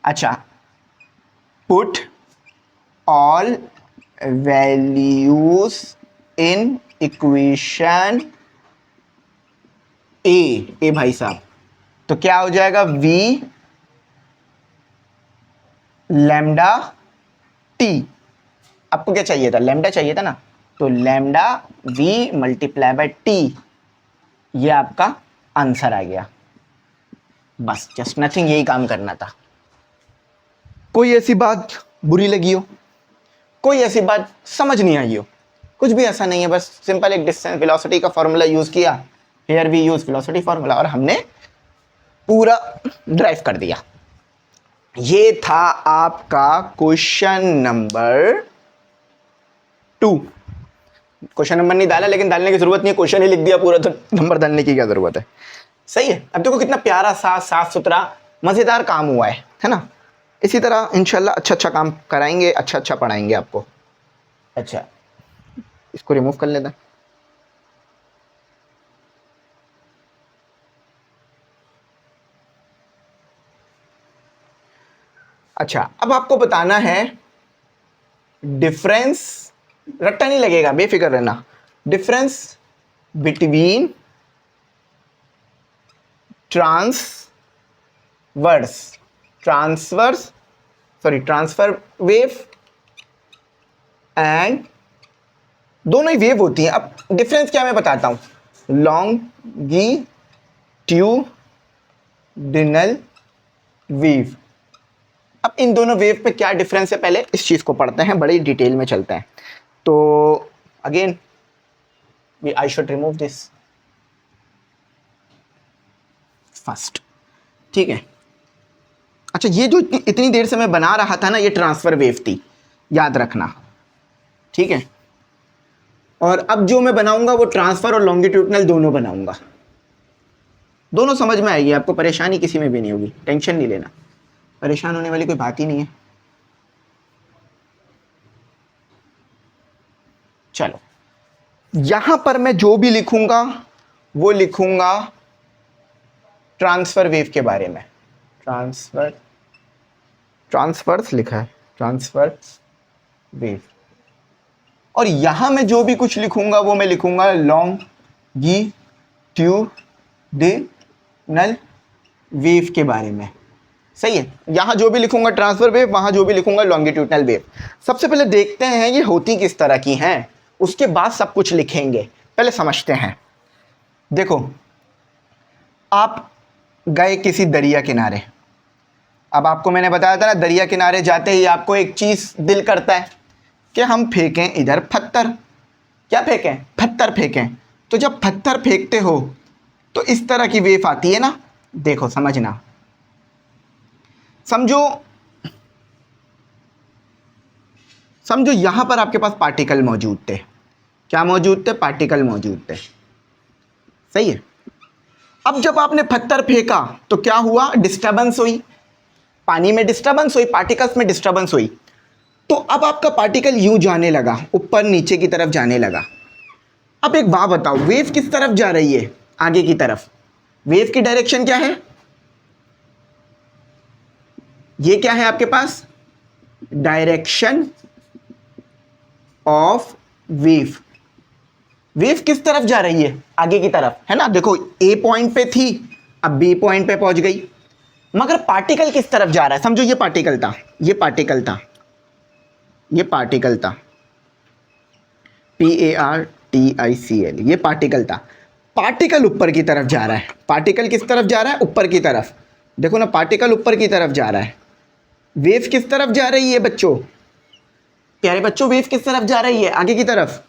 [SPEAKER 1] अच्छा, put all values in equation ए भाई साहब, तो क्या हो जाएगा, वी लैम्डा टी। आपको क्या चाहिए था, लैम्डा चाहिए था ना, तो lambda V multiply by T, ये आपका आंसर आ गया। बस जस्ट नथिंग, यही काम करना था। कोई ऐसी बात बुरी लगी हो, कोई ऐसी बात समझ नहीं आई हो, कुछ भी ऐसा नहीं है, बस सिंपल एक डिस्टेंस वेलोसिटी का फॉर्मूला यूज किया, here we use velocity formula, और हमने पूरा ड्राइव कर दिया। ये था आपका क्वेश्चन नंबर 2। क्वेश्चन नंबर नहीं डाला, लेकिन डालने की जरूरत नहीं है, क्वेश्चन ही लिख दिया पूरा, तो नंबर डालने की क्या जरूरत है। सही है। अब देखो कितना प्यारा साफ सुथरा मजेदार काम हुआ है ना। इसी तरह इंशाल्लाह अच्छा काम कराएंगे, अच्छा पढ़ाएंगे आपको। अच्छा, इसको रिमूव कर लेते हैं। अच्छा, अब आपको बताना है डिफरेंस, रट्टा नहीं लगेगा, बेफिक्र रहना, difference between transfer wave and, दोनों ही वेव होती हैं। अब डिफरेंस क्या मैं बताता हूं, लॉन्गिट्यूडिनल वेव। अब इन दोनों वेव पे क्या डिफरेंस है, पहले इस चीज को पढ़ते हैं, बड़ी डिटेल में चलते हैं। तो again I should remove this first, ठीक है। अच्छा, ये जो इतनी देर से मैं बना रहा था ना, ये ट्रांसफर वेव थी, याद रखना, ठीक है। और अब जो मैं बनाऊंगा वो ट्रांसफर और लॉन्गिट्यूडनल दोनों बनाऊंगा, दोनों समझ में आएगी आपको, परेशानी किसी में भी नहीं होगी, टेंशन नहीं लेना, परेशान होने वाली कोई बात ही नहीं है। चलो, यहां पर मैं जो भी लिखूंगा वो लिखूंगा ट्रांसफर वेव के बारे में। ट्रांसफर्स लिखा है, ट्रांसफर वेव। और यहां मैं जो भी कुछ लिखूंगा वो मैं लिखूंगा लॉन्गिट्यूडिनल वेव के बारे में। सही है, यहां जो भी लिखूंगा ट्रांसफर वेव, वहां जो भी लिखूंगा लॉन्गिट्यूडिनल वेव। सबसे पहले देखते हैं ये होती किस तरह की हैं, उसके बाद सब कुछ लिखेंगे। पहले समझते हैं। देखो, आप गए किसी दरिया किनारे, अब आपको मैंने बताया था ना, दरिया किनारे जाते ही आपको एक चीज दिल करता है कि हम फेंकें इधर पत्थर। क्या फेंकें, पत्थर फेंकें। तो जब पत्थर फेंकते हो तो इस तरह की वेव आती है ना, देखो समझना, समझो यहां पर आपके पास पार्टिकल मौजूद थे। क्या मौजूद थे, पार्टिकल मौजूद थे। सही है। अब जब आपने पत्थर फेंका तो क्या हुआ, डिस्टर्बेंस हुई, पानी में डिस्टर्बेंस हुई, पार्टिकल्स में डिस्टर्बेंस हुई। तो अब आपका पार्टिकल यूं जाने लगा, ऊपर नीचे की तरफ जाने लगा। अब एक बात बताओ, वेव किस तरफ जा रही है, आगे की तरफ। वेव की डायरेक्शन क्या है, ये क्या है आपके पास, डायरेक्शन ऑफ वेव। वेव किस तरफ जा रही है, आगे की तरफ, है ना। देखो ए पॉइंट पे थी, अब बी पॉइंट पे पहुंच गई। मगर पार्टिकल किस तरफ जा रहा है, समझो ये पार्टिकल था, ये पार्टिकल था, ये पार्टिकल था, PARTICL, ये पार्टिकल था। पार्टिकल ऊपर की तरफ जा रहा है। पार्टिकल किस तरफ जा रहा है, ऊपर की तरफ। देखो ना, पार्टिकल ऊपर की तरफ जा रहा है। वेव किस तरफ जा रही है बच्चों, प्यारे बच्चों, वेव किस तरफ जा रही है, आगे की तरफ।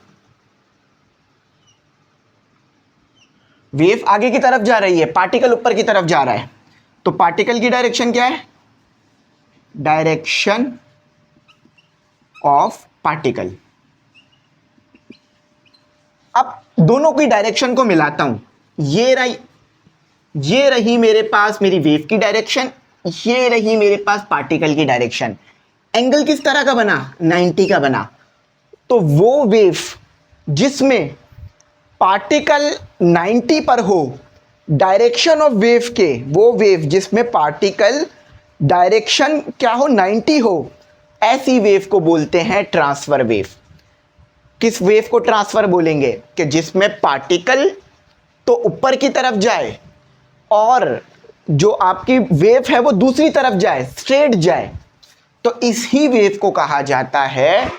[SPEAKER 1] वेव आगे की तरफ जा रही है, पार्टिकल ऊपर की तरफ जा रहा है। तो पार्टिकल की डायरेक्शन क्या है, डायरेक्शन ऑफ पार्टिकल। अब दोनों की डायरेक्शन को मिलाता हूं, ये रही मेरे पास मेरी वेव की डायरेक्शन, ये रही मेरे पास पार्टिकल की डायरेक्शन। एंगल किस तरह का बना? 90 का बना। तो वो वेव जिसमें पार्टिकल 90 पर हो, डायरेक्शन ऑफ वेव के, वो वेव जिसमें पार्टिकल डायरेक्शन क्या हो? 90 हो, ऐसी वेव को बोलते हैं ट्रांसफर वेव। किस वेव को ट्रांसफर बोलेंगे? कि जिसमें पार्टिकल तो ऊपर की तरफ जाए और जो आपकी वेव है वो दूसरी तरफ जाए, स्ट्रेट जाए। तो इसी वेव को कहा जाता है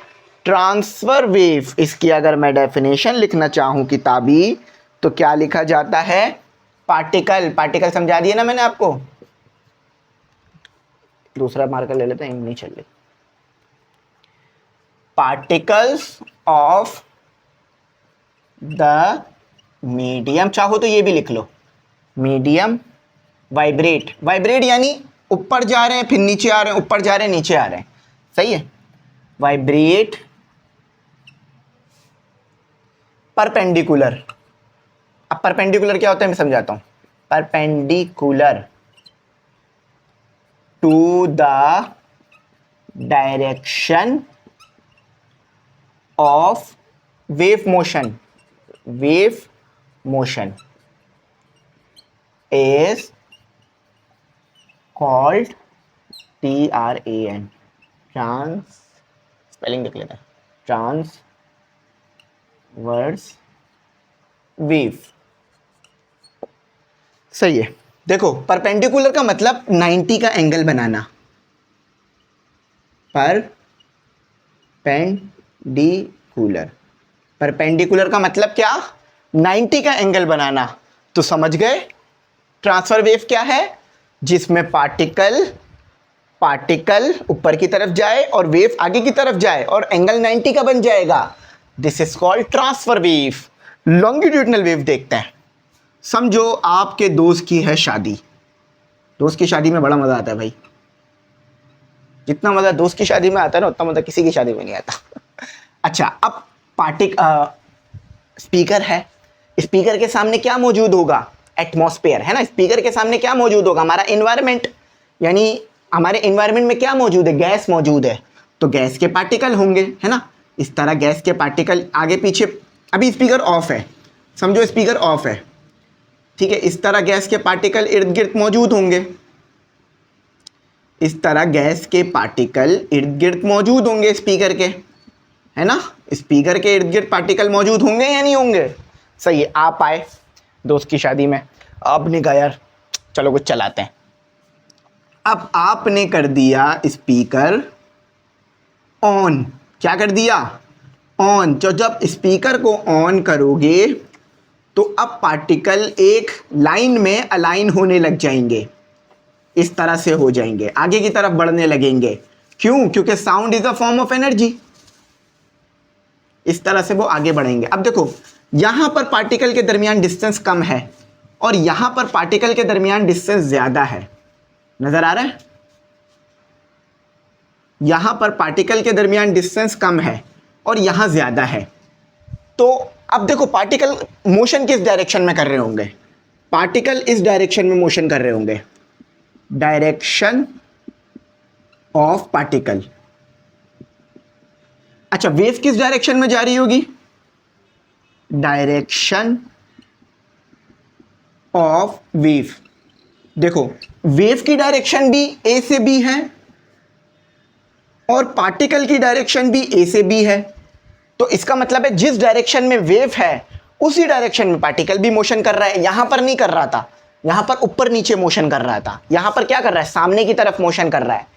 [SPEAKER 1] ट्रांसफर वेव। इसकी अगर मैं डेफिनेशन लिखना चाहूं किताबी, तो क्या लिखा जाता है? पार्टिकल समझा दिया ना मैंने आपको। दूसरा मार्कर ले लेते हैं, नहीं चल रही। पार्टिकल्स ऑफ द मीडियम, चाहो तो ये भी लिख लो, मीडियम वाइब्रेट यानी ऊपर जा रहे हैं फिर नीचे आ रहे हैं, ऊपर जा रहे हैं नीचे आ रहे हैं, सही है। Vibrate perpendicular. अब परपेंडिकुलर क्या होता है मैं समझाता हूं। Perpendicular to the direction of wave motion is called TRAN, trans, spelling देख लेते हैं, ट्रांसवर्स वेव। सही है। देखो परपेंडिकुलर का मतलब 90 का एंगल बनाना। परपेंडिकुलर का मतलब क्या? 90 का एंगल बनाना। तो समझ गए ट्रांसफर वेव क्या है? जिसमें पार्टिकल ऊपर की तरफ जाए और वेव आगे की तरफ जाए और एंगल 90 का बन जाएगा। This is called transfer wave. Longitudinal wave देखते हैं। समझो आपके दोस्त की है शादी। दोस्त की शादी में बड़ा मजा आता है भाई। जितना मजा दोस्त की शादी में आता है ना, उतना मजा किसी की शादी में नहीं आता। अच्छा, अब स्पीकर है। स्पीकर के सामने क्या मौजूद होगा? एटमॉस्फेयर है ना। स्पीकर के सामने क्या मौजूद होगा? हमारा एनवायरनमेंट। यानी हमारे एनवायरनमेंट में क्या मौजूद है? गैस मौजूद है। तो गैस के पार्टिकल होंगे, है ना। इस तरह गैस के पार्टिकल आगे पीछे। अभी स्पीकर ऑफ है, समझो स्पीकर ऑफ है, ठीक है। इस तरह गैस के पार्टिकल इर्द गिर्द मौजूद होंगे। इस तरह गैस के पार्टिकल इर्द गिर्द मौजूद होंगे स्पीकर के, है ना। स्पीकर के इर्द गिर्द पार्टिकल मौजूद होंगे या नहीं होंगे? सही है। आप आए दोस्त की शादी में, आपने कहा यार चलो कुछ चलाते हैं। अब आपने कर दिया स्पीकर ऑन। क्या कर दिया? ऑन। तो जब स्पीकर को ऑन करोगे तो अब पार्टिकल एक लाइन में अलाइन होने लग जाएंगे। इस तरह से हो जाएंगे, आगे की तरफ बढ़ने लगेंगे। क्यों? क्योंकि sound is a form of energy. इस तरह से वो आगे बढ़ेंगे। अब देखो यहां पर पार्टिकल के दरमियान डिस्टेंस कम है और यहां पर पार्टिकल के दरमियान डिस्टेंस ज्यादा है। नजर आ रहा है? यहां पर पार्टिकल के दरमियान डिस्टेंस कम है और यहां ज्यादा है। तो अब देखो पार्टिकल मोशन किस डायरेक्शन में कर रहे होंगे? पार्टिकल इस डायरेक्शन में मोशन कर रहे होंगे, डायरेक्शन ऑफ पार्टिकल। अच्छा, वेव किस डायरेक्शन में जा रही होगी? Direction of wave. देखो वेव की डायरेक्शन भी ए से बी है और पार्टिकल की डायरेक्शन भी ए से बी है। तो इसका मतलब है जिस डायरेक्शन में वेव है उसी डायरेक्शन में पार्टिकल भी मोशन कर रहा है। यहां पर नहीं कर रहा था, यहां पर ऊपर नीचे मोशन कर रहा था। यहां पर क्या कर रहा है? सामने की तरफ मोशन कर रहा है।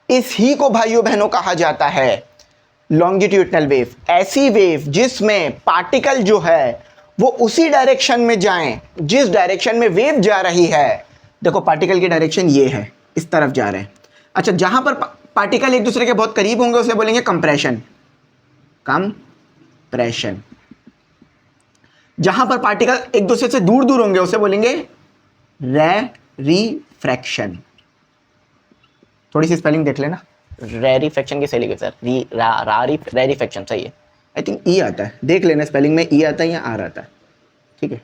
[SPEAKER 1] इस ही को भाइयों बहनों कहा जाता है लॉन्गिट्यूडनल वेव। ऐसी वेव जिसमें पार्टिकल जो है वो उसी डायरेक्शन में जाएं जिस डायरेक्शन में वेव जा रही है। देखो पार्टिकल की डायरेक्शन ये है, इस तरफ जा रहे हैं। अच्छा, जहां पर पार्टिकल एक दूसरे के बहुत करीब होंगे उसे बोलेंगे कंप्रेशन। जहां पर पार्टिकल एक दूसरे से दूर दूर होंगे उसे बोलेंगे रेरिफ्रैक्शन। थोड़ी सी स्पेलिंग देख लेना। रेरिफेक्शन कैसे लिखे सर? रेरिफेक्शन सही है। आई थिंक ई आता है, देख लेना स्पेलिंग में ई आता है या आर आता है, ठीक है।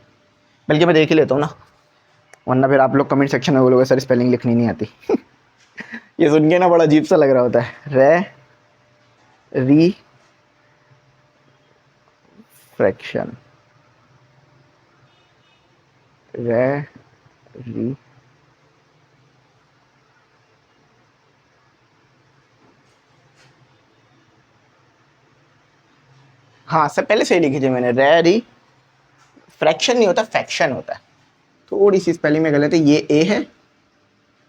[SPEAKER 1] बल्कि मैं देख ही लेता हूँ ना, वरना फिर आप लोग कमेंट सेक्शन में बोलोगे सर स्पेलिंग लिखनी नहीं आती। ये सुन के ना बड़ा अजीब सा लग रहा होता है। री फ्रैक्शन, री हाँ सर पहले से ही लिखी थी मैंने, री फ्रैक्शन नहीं होता, फैक्शन होता है। थोड़ी सी स्पेलिंग में गलत है, ये ए है,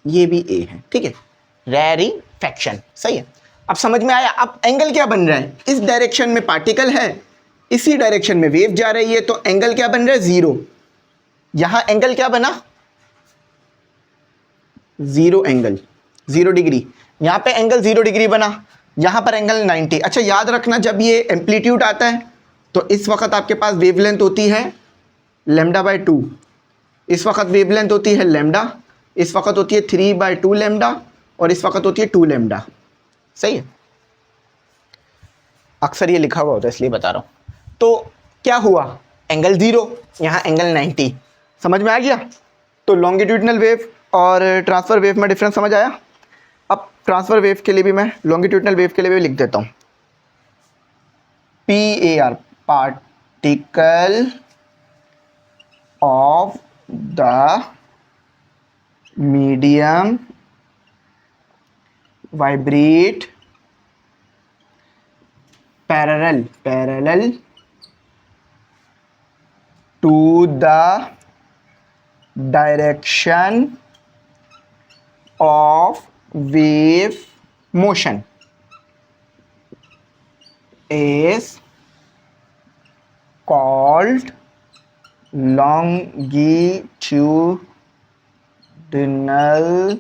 [SPEAKER 1] ये भी ए है, ठीक है। रेरिफेक्शन सही है। अब समझ में आया। अब एंगल क्या बन रहा है? इस डायरेक्शन में पार्टिकल है, इसी डायरेक्शन में वेव जा रही है, तो एंगल क्या बन रहा है? 0। यहां एंगल क्या बना? 0 एंगल, 0 डिग्री। यहां पे एंगल 0 डिग्री बना, यहां पर एंगल 90। अच्छा याद रखना, जब ये एम्पलीट्यूड आता है तो इस वक्त आपके पास वेवलेंथ होती है λ/2, इस वक्त वेवलेंथ होती है लैम्डा, इस वक्त होती है 3/2 लैम्डा, और इस वक्त होती है 2 लैम्डा। सही है। अक्सर ये लिखा हुआ होता है इसलिए बता रहा हूं। तो क्या हुआ? एंगल 0, यहां एंगल 90। समझ में आ गया? तो लॉन्गिट्यूडनल वेव और ट्रांसफर वेव में डिफरेंस समझ आया? अब ट्रांसफर वेव के लिए भी मैं, लॉन्गिट्यूडनल वेव के लिए भी लिख देता हूं, PAR, particle of the medium vibrate parallel to the direction of wave motion is called longitudinal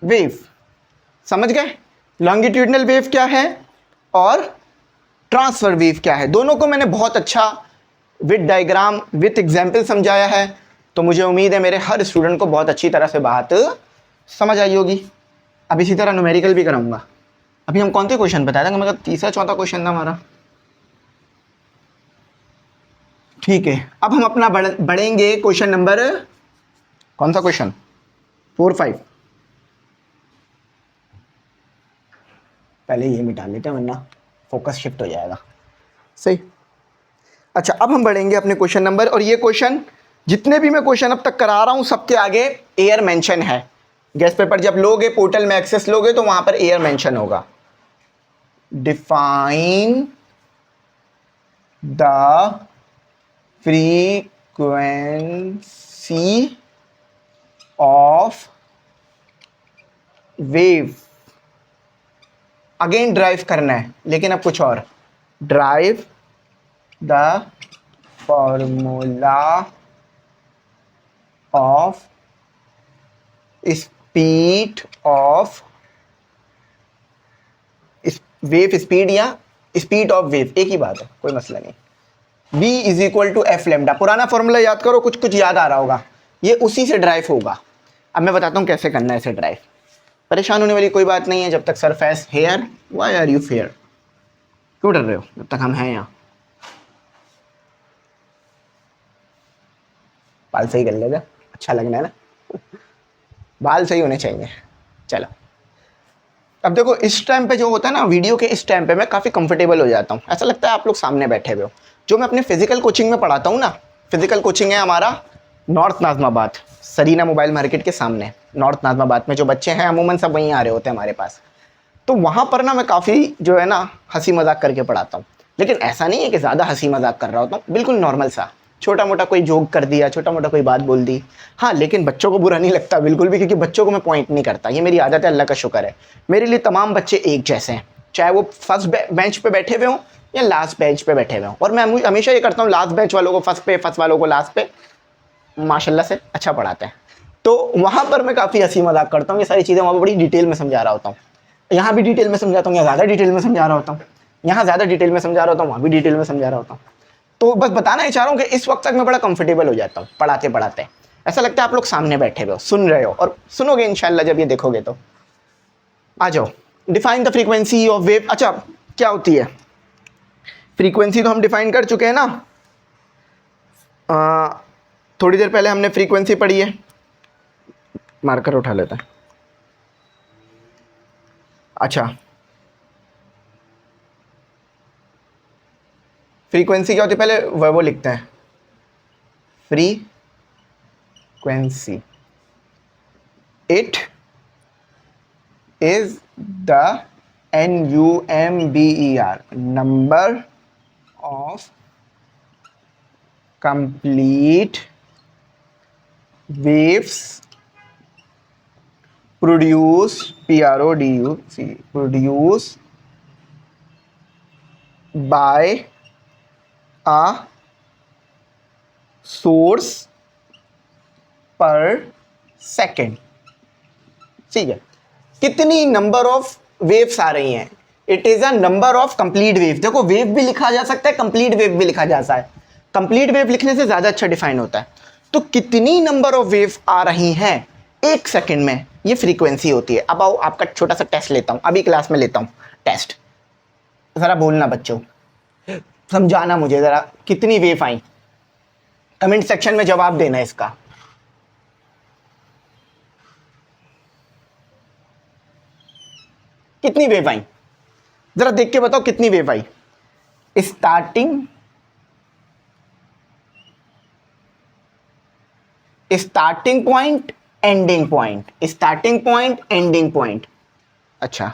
[SPEAKER 1] wave। समझ गए? लॉन्गिट्यूडनल वेव क्या है और ट्रांसफर वेव क्या है। दोनों को मैंने बहुत अच्छा विद डायग्राम विद एग्जाम्पल समझाया है, तो मुझे उम्मीद है मेरे हर स्टूडेंट को बहुत अच्छी तरह से बात समझ आई होगी। अब इसी तरह न्यूमेरिकल भी कराऊंगा। अभी हम कौन से क्वेश्चन बताया था? मतलब तीसरा चौथा क्वेश्चन था हमारा, ठीक है। अब हम अपना बढ़ेंगे क्वेश्चन नंबर, कौन सा क्वेश्चन? 4, 5। पहले ये मिटा लेते हैं वरना फोकस शिफ्ट हो जाएगा। सही। अच्छा अब हम बढ़ेंगे अपने क्वेश्चन नंबर, और ये क्वेश्चन जितने भी मैं क्वेश्चन अब तक करा रहा हूं सबके आगे एयर मेंशन है। गेस्ट पेपर जब लोगे, पोर्टल में एक्सेस लोगे, तो वहां पर एयर मेंशन होगा। Define the frequency of wave. Again derive करना है, लेकिन अब कुछ और। Derive the formula of speed of wave speed, या स्पीड ऑफ वेव एक ही बात है, कोई मसला नहीं। B is equal to F lambda. पुराना फॉर्मूला याद करो, कुछ कुछ याद आ रहा होगा, ये उसी से ड्राइव होगा। अब मैं बताता हूं कैसे करना है इसे ड्राइव। परेशान होने वाली कोई बात नहीं है, जब तक surface here. Why are you fair? क्यों डर रहे हो? जब तक हम हैं यहाँ। बाल सही कर लेगा, अच्छा लगना है ना। बाल सही होने चाहिए। चलो अब देखो, इस टाइम पे जो होता है ना, वीडियो के इस टाइम पे मैं काफ़ी कंफर्टेबल हो जाता हूँ। ऐसा लगता है आप लोग सामने बैठे हुए हो। जो मैं अपने फिजिकल कोचिंग में पढ़ाता हूँ ना, फिजिकल कोचिंग है हमारा नॉर्थ नाज़माबाद, सरीना मोबाइल मार्केट के सामने। नॉर्थ नाज़माबाद में जो बच्चे हैं अमूमन सब वहीं आ रहे होते हैं हमारे पास। तो वहाँ पर ना मैं काफ़ी जो है ना हंसी मजाक करके पढ़ाता हूँ, लेकिन ऐसा नहीं है कि ज़्यादा हंसी मजाक कर रहा होता हूँ, बिल्कुल नॉर्मल सा, छोटा मोटा कोई जोक कर दिया, छोटा मोटा कोई बात बोल दी। हाँ लेकिन बच्चों को बुरा नहीं लगता बिल्कुल भी, क्योंकि बच्चों को मैं पॉइंट नहीं करता, ये मेरी आदत है, अल्लाह का शुक्र है। मेरे लिए तमाम बच्चे एक जैसे हैं, चाहे वो फर्स्ट बेंच पे बैठे हुए हों या लास्ट बेंच पे बैठे हुए हों। और मैं हमेशा ये करता हूँ, लास्ट बेंच वालों को फर्स्ट पे, फर्स्ट वालों को लास्ट पे, माशाल्लाह से अच्छा पढ़ाते हैं। तो वहाँ पर मैं काफ़ी हंसी मजाक करता हूँ, ये सारी चीज़ें वहाँ पर बड़ी डिटेल में समझा रहा होता हूँ। यहाँ भी डिटेल में समझाता हूँ, या ज़्यादा डिटेल में समझा रहा होता हूँ, यहाँ ज़्यादा डिटेल में समझा रहा होता हूँ, वहाँ भी डिटेल में समझा रहा होता हूँ। तो बस बताना ही चाह रहा हूँ कि इस वक्त तक मैं बड़ा कंफर्टेबल हो जाता हूँ पढ़ाते पढ़ाते। ऐसा लगता है आप लोग सामने बैठे हुए हो, सुन रहे हो, और सुनोगे इंशाल्लाह जब ये देखोगे तो। आ जाओ, define the frequency of wave. अच्छा, क्या होती है फ्रीक्वेंसी, तो हम डिफाइन कर चुके हैं ना। थोड़ी देर पहले हमने फ्रीक्वेंसी पढ़ी है, मार्कर उठा लेता है। अच्छा, फ्रीक्वेंसी क्या होती है, पहले वो लिखते हैं, frequency, it is the NUMBER number of complete waves produced produced by a source per second। ठीक है, कितनी नंबर ऑफ वेव्स आ रही हैं, it is a number of complete wave. देखो, वेव भी लिखा जा सकता है, कंप्लीट वेव भी लिखा जा सकता है, कंप्लीट वेव लिखने से ज्यादा अच्छा डिफाइन होता है। तो कितनी नंबर ऑफ वेव आ रही हैं एक सेकंड में, ये फ्रीक्वेंसी होती है। अब आओ, आपका छोटा सा टेस्ट लेता हूं, अभी क्लास में लेता हूं टेस्ट। जरा बोलना बच्चों, समझाना मुझे जरा, कितनी वेव आई, कमेंट सेक्शन में जवाब देना इसका। कितनी वेव आई, जरा देख के बताओ कितनी वेव आई। Starting point, ending point, starting point, ending point. अच्छा,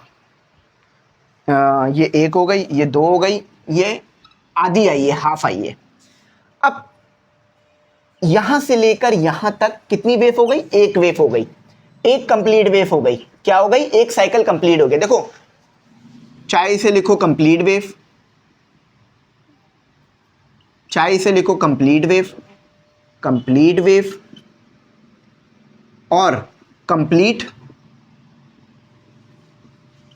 [SPEAKER 1] ये एक हो गई, ये दो हो गई, ये आधी आई है, हाफ आई है। अब यहां से लेकर यहां तक कितनी वेव हो गई, एक वेव हो गई, एक कंप्लीट वेव हो गई। क्या हो गई, एक साइकिल कंप्लीट हो गया। देखो, चाहे इसे लिखो कंप्लीट वेव, चाहे इसे लिखो कंप्लीट वेव, कंप्लीट वेव और कंप्लीट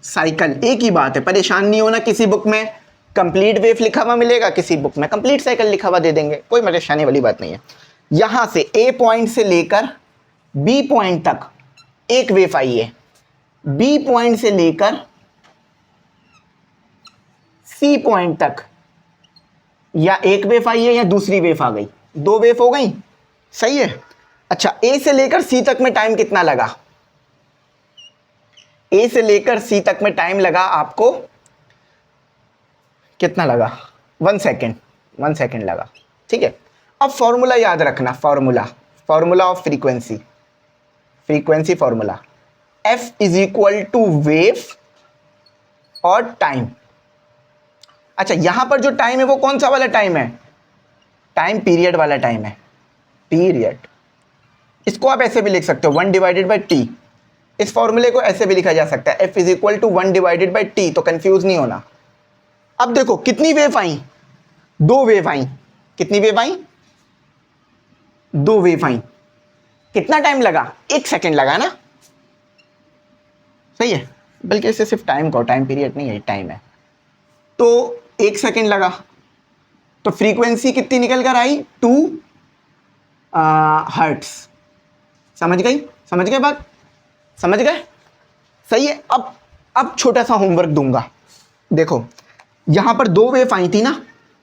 [SPEAKER 1] साइकिल, एक ही बात है। परेशान नहीं होना, किसी बुक में कंप्लीट वेव लिखा हुआ मिलेगा, किसी बुक में कंप्लीट साइकिल लिखा हुआ दे देंगे, कोई परेशानी वाली बात नहीं है। यहां से ए पॉइंट से लेकर बी पॉइंट तक एक वेव आई है, बी पॉइंट से लेकर सी पॉइंट तक या एक वेव आई है या दूसरी वेव आ गई, दो वेव हो गई, सही है। अच्छा, ए से लेकर सी तक में टाइम कितना लगा, ए से लेकर सी तक में टाइम लगा आपको, कितना लगा, 1 सेकेंड, 1 सेकेंड लगा, ठीक है। अब फॉर्मूला याद रखना, formula of frequency, frequency formula, F is equal to wave और टाइम। अच्छा, यहां पर जो टाइम है वो कौन सा वाला टाइम है, टाइम पीरियड वाला टाइम है, पीरियड। इसको आप ऐसे भी लिख सकते हो 1 डिवाइडेड बाई टी। इस फॉर्मूले को ऐसे भी लिखा जा सकता है, F is equal to 1 divided by T, तो कंफ्यूज नहीं होना। अब देखो कितनी वेव आई, दो वेव आई, कितनी वेव आई, दो वेव आई, कितना टाइम लगा, 1 सेकेंड लगा ना, सही है। बल्कि इसे सिर्फ टाइम कहो, टाइम पीरियड नहीं है, टाइम है, तो 1 सेकेंड लगा। तो फ्रीक्वेंसी कितनी निकल कर आई, 2 हर्ट्स। समझ गए बात, समझ गए, सही है। अब छोटा सा होमवर्क दूंगा। देखो, यहां पर दो वेव आई थी ना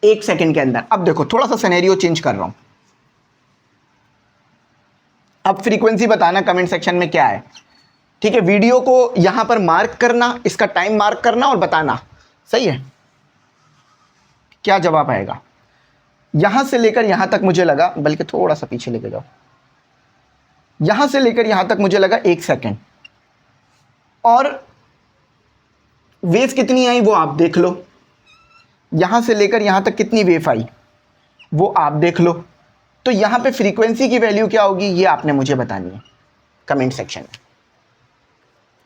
[SPEAKER 1] 1 सेकेंड के अंदर। अब देखो, थोड़ा सा सिनेरियो चेंज कर रहा हूं। अब फ्रीक्वेंसी बताना कमेंट सेक्शन में क्या है, ठीक है। वीडियो को यहां पर मार्क करना, इसका टाइम मार्क करना और बताना, सही है। क्या जवाब आएगा, यहां से लेकर यहां तक मुझे लगा, बल्कि थोड़ा सा पीछे लेके जाओ, यहां से लेकर यहां तक मुझे लगा 1 सेकेंड, और वेव कितनी आई वो आप देख लो। यहां से लेकर यहां तक कितनी वेव आई वो आप देख लो। तो यहां पे फ्रीक्वेंसी की वैल्यू क्या होगी ये आपने मुझे बतानी है कमेंट सेक्शन में,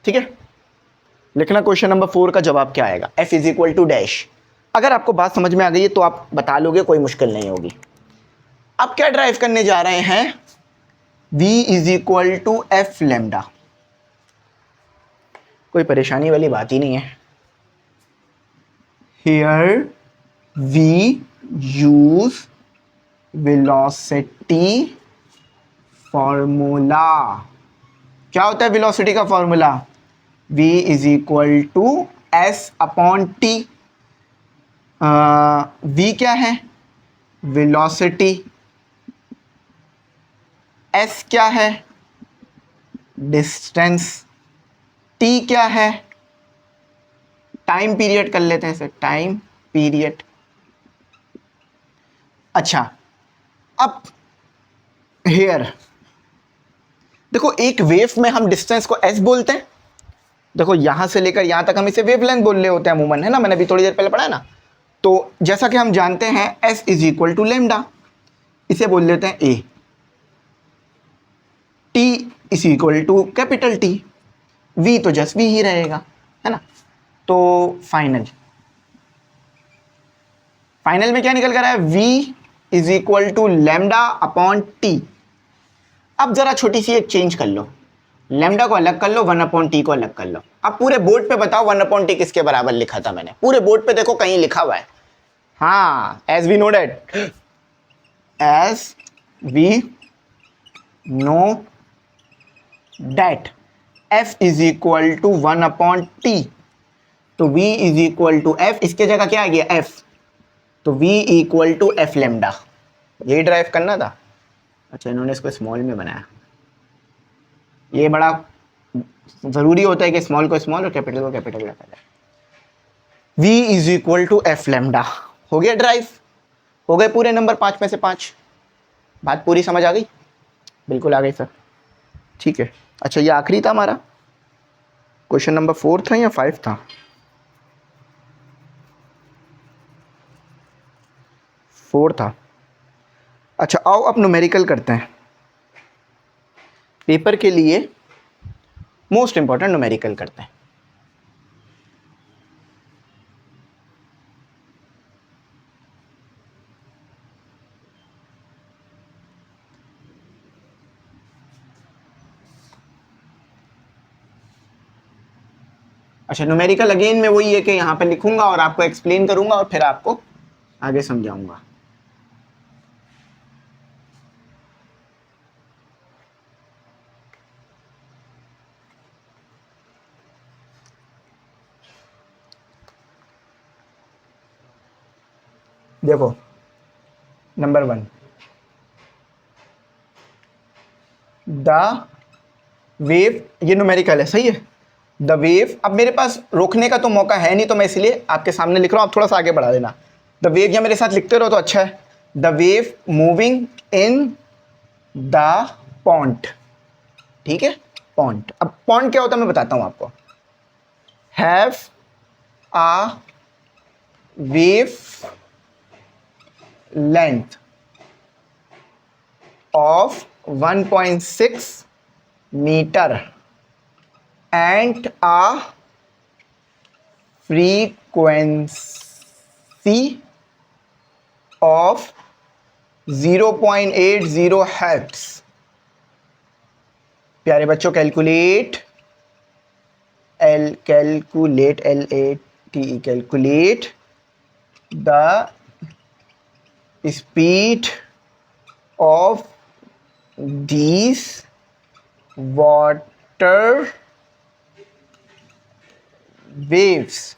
[SPEAKER 1] ठीक है। लिखना क्वेश्चन नंबर 4 का जवाब क्या आएगा, F is equal to dash. अगर आपको बात समझ में आ गई है तो आप बता लोगे, कोई मुश्किल नहीं होगी। अब क्या ड्राइव करने जा रहे हैं, v is equal to F lambda, कोई परेशानी वाली बात ही नहीं है। Here v use velocity formula क्या होता है वेलोसिटी का formula? v is equal to S upon T. v क्या है? वेलोसिटी। s क्या है? डिस्टेंस। t क्या है? टाइम पीरियड कर लेते हैं इसे, टाइम पीरियड। अच्छा, अब हेयर देखो, एक वेव में हम डिस्टेंस को s बोलते हैं। देखो यहां से लेकर यहां तक हम इसे वेवलेंथ बोल रहे होते हैं अमूमन, है ना, मैंने अभी थोड़ी देर पहले पढ़ा है ना। तो जैसा कि हम जानते हैं s is equal to lambda, इसे बोल लेते हैं a। t is equal to capital T, v तो जस्ट v ही रहेगा, है ना। तो फाइनल में क्या निकल कर रहा है? v is equal to lambda upon T. अब जरा छोटी सी एक चेंज कर लो, लेमडा को अलग कर लो, 1/t को अलग कर लो। अब पूरे बोर्ड पे बताओ 1/t किसके बराबर लिखा था मैंने? पूरे बोर्ड पे देखो कहीं लिखा हुआ है। हाँ, as we know that f is equal to 1/t। तो v is equal to f, इसके जगह क्या आ गया? f। तो v equal to f lambda, यही ड्राइव करना था। अच्छा, इन्होंने इसको स्मॉल में बनाया। ये बड़ा ज़रूरी होता है कि स्मॉल को स्मॉल और कैपिटल को कैपिटल रखा जाए। v is equal to f lambda हो गया ड्राइव। हो गए पूरे नंबर 5 में से 5। बात पूरी समझ आ गई? बिल्कुल आ गई सर, ठीक है। अच्छा, ये आखिरी था हमारा क्वेश्चन नंबर 4 था या 5 था? 4 था। अच्छा, आओ अब न्यूमेरिकल करते हैं। पेपर के लिए मोस्ट इंपॉर्टेंट न्यूमेरिकल करते हैं। अच्छा, न्यूमेरिकल अगेन में वही है कि यहाँ पे लिखूंगा और आपको एक्सप्लेन करूंगा और फिर आपको आगे समझाऊंगा। देखो, नंबर 1, द वेव, ये न्यूमेरिकल है, सही है। द वेव, अब मेरे पास रोकने का तो मौका है नहीं, तो मैं इसलिए आपके सामने लिख रहा हूँ, आप थोड़ा सा आगे बढ़ा देना। द वेव, या मेरे साथ लिखते रहो तो अच्छा है। The wave moving in the point, ठीक है, पॉन्ट। अब पॉन्ट क्या होता है मैं बताता हूँ आपको। Have a wavelength of 1.6 metre and a frequency of 0.80 hertz। प्यारे बच्चों, calculate calculate the speed of these water waves.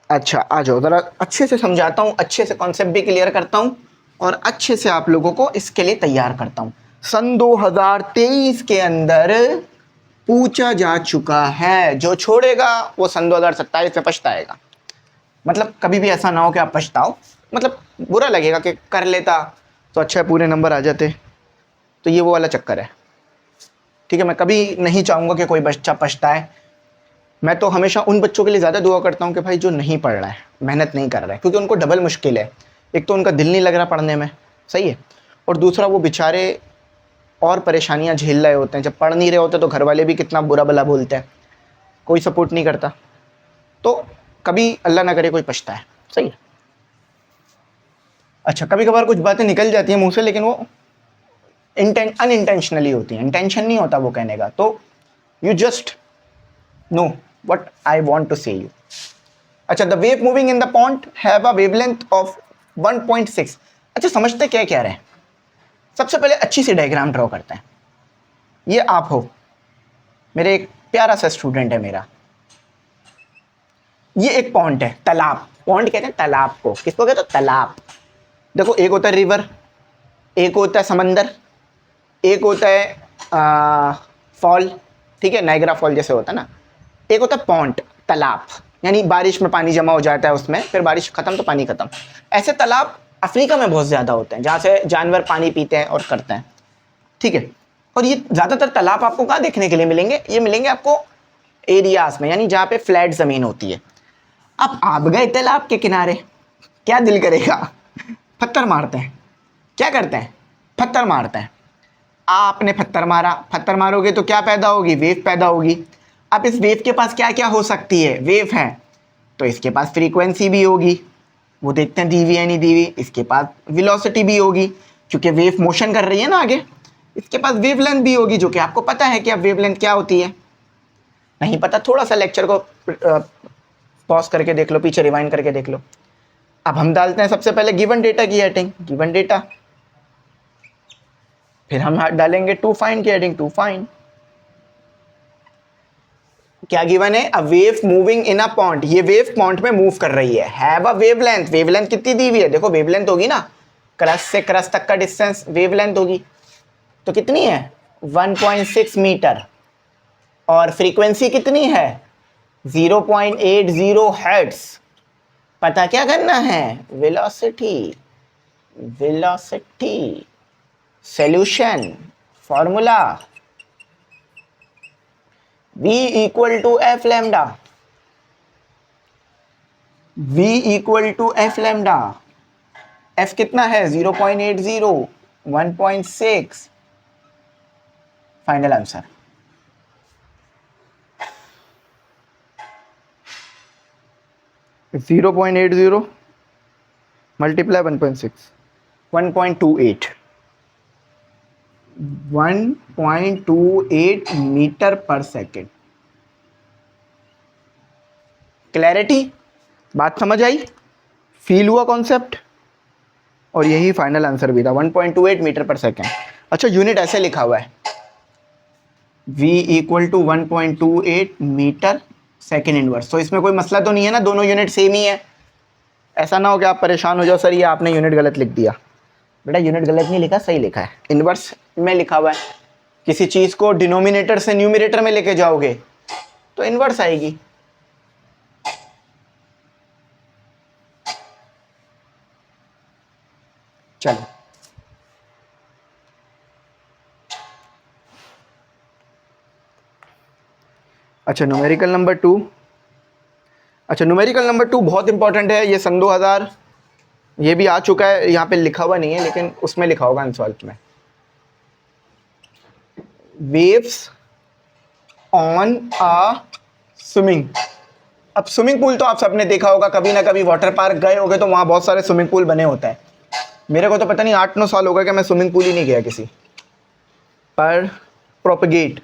[SPEAKER 1] अच्छा, आ जाओ जरा अच्छे से समझाता हूँ, अच्छे से कॉन्सेप्ट भी क्लियर करता हूँ और अच्छे से आप लोगों को इसके लिए तैयार करता हूँ। सन 2023 के अंदर पूछा जा चुका है, जो छोड़ेगा वो सन 2027 में पछताएगा। मतलब कभी भी ऐसा ना हो कि आप पछताओ, मतलब बुरा लगेगा कि कर लेता तो अच्छा पूरे नंबर आ जाते। तो ये वो वाला चक्कर है, ठीक है। मैं कभी नहीं चाहूँगा कि कोई बच्चा पछताए। मैं तो हमेशा उन बच्चों के लिए ज़्यादा दुआ करता हूँ कि भाई जो नहीं पढ़ रहा है, मेहनत नहीं कर रहा है, क्योंकि उनको डबल मुश्किल है। एक तो उनका दिल नहीं लग रहा पढ़ने में, सही है, और दूसरा वो बेचारे और परेशानियाँ झेल रहे होते हैं। जब पढ़ नहीं रहे होते तो घर वाले भी कितना बुरा भला बोलते हैं, कोई सपोर्ट नहीं करता। तो कभी अल्लाह ना करे कोई पछताए, सही है। अच्छा, कभी कभार कुछ बातें निकल जाती हैं मुँह से, लेकिन वो अनइंटेंशनली होती हैं, इंटेंशन नहीं होता वो कहने का। तो you just know what I want to say you। अच्छा, the wave moving in the pond have a wavelength of 1.6। अच्छा, समझते क्या कह रहे हैं? सबसे पहले अच्छी सी डायग्राम ड्रॉ करते हैं। ये आप हो, मेरे एक प्यारा सा स्टूडेंट है मेरा। ये एक पॉन्ड है, तालाब। पॉन्ड कहते हैं तालाब को, किसको कहते हैं? तालाब। देखो, एक होता है रिवर, एक होता है समंदर, एक होता है फॉल, ठीक है, नायग्रा फॉल जैसे होता है ना। एक होता है पॉन्ड, तालाब, यानी बारिश में पानी जमा हो जाता है उसमें, फिर बारिश खत्म तो पानी खत्म। ऐसे तालाब अफ्रीका में बहुत ज़्यादा होते हैं, जहाँ से जानवर पानी पीते हैं और करते हैं, ठीक है। और ये ज़्यादातर तालाब आपको कहाँ देखने के लिए मिलेंगे? ये मिलेंगे आपको एरियाज में, यानी जहाँ पे फ्लैट ज़मीन होती है। अब आप गए तालाब के किनारे, क्या दिल करेगा? पत्थर मारते हैं। क्या करते हैं? पत्थर मारते हैं। आपने पत्थर मारा, पत्थर मारोगे तो क्या पैदा होगी? वेव पैदा होगी। अब इस वेव के पास क्या क्या हो सकती है? वेव है तो इसके पास फ्रीक्वेंसी भी होगी, वो देखते हैं दी हुई है नहीं दी हुई। इसके पास वेलोसिटी भी होगी, क्योंकि वेव मोशन कर रही है ना आगे। इसके पास वेवलेंथ भी होगी, जो कि आपको पता है कि अब वेवलेंथ क्या होती है। नहीं पता, थोड़ा सा लेक्चर को पॉज करके देख लो, पीछे रिवाइंड करके देख लो। अब हम डालते हैं सबसे पहले गिवन डेटा की हेडिंग, गिवन डेटा। फिर हम डालेंगे टू फाइंड की हेडिंग, टू फाइंड। क्या गिवन है? A wave moving in a pond. ये वेव पॉन्ड में मूव कर रही है। Have a wavelength. वेवलेंथ कितनी दी हुई है? देखो, वेवलेंथ होगी ना, क्रस्ट से क्रस्ट तक का डिस्टेंस वेवलेंथ होगी, तो कितनी है? 1.6 मीटर। और फ्रीक्वेंसी कितनी है? 0.80 हर्ट्ज। पता क्या करना है? Velocity. Velocity solution formula v equal to F lambda. v equal to F lambda. f कितना है? 0.80, 1.6। Final answer. Zero point eight zero multiply 1.6, 1.28, 1.28 metre पर सेकेंड। क्लैरिटी? बात समझ आई? फील हुआ कॉन्सेप्ट? और यही फाइनल आंसर भी था, 1.28 मीटर पर सेकेंड। अच्छा, यूनिट ऐसे लिखा हुआ है, v equal to 1.28 metre second inverse. तो इसमें कोई मसला तो नहीं है ना, दोनों यूनिट सेम ही है। ऐसा ना हो कि आप परेशान हो जाओ, सर ये आपने यूनिट गलत लिख दिया। बेटा, यूनिट गलत नहीं लिखा, सही लिखा है, इनवर्स में लिखा हुआ है। किसी चीज़ को डिनोमिनेटर से न्यूमिनेटर में लेके जाओगे तो इनवर्स आएगी। चलो, अच्छा न्यूमेरिकल नंबर 2। अच्छा, न्यूमेरिकल नंबर 2 बहुत इंपॉर्टेंट है। ये सन 2000 ये भी आ चुका है, यहाँ पे लिखा हुआ नहीं है लेकिन उसमें लिखा होगा अनसॉल्व में। Waves on a swimming. अब स्विमिंग पूल तो आप सबने देखा होगा, कभी ना कभी वाटर पार्क गए होगे तो वहाँ बहुत सारे स्विमिंग पूल बने होते हैं। मेरे को तो पता नहीं 8-9 साल हो गए कि मैं स्विमिंग पूल ही नहीं गया किसी। पर प्रोपगेट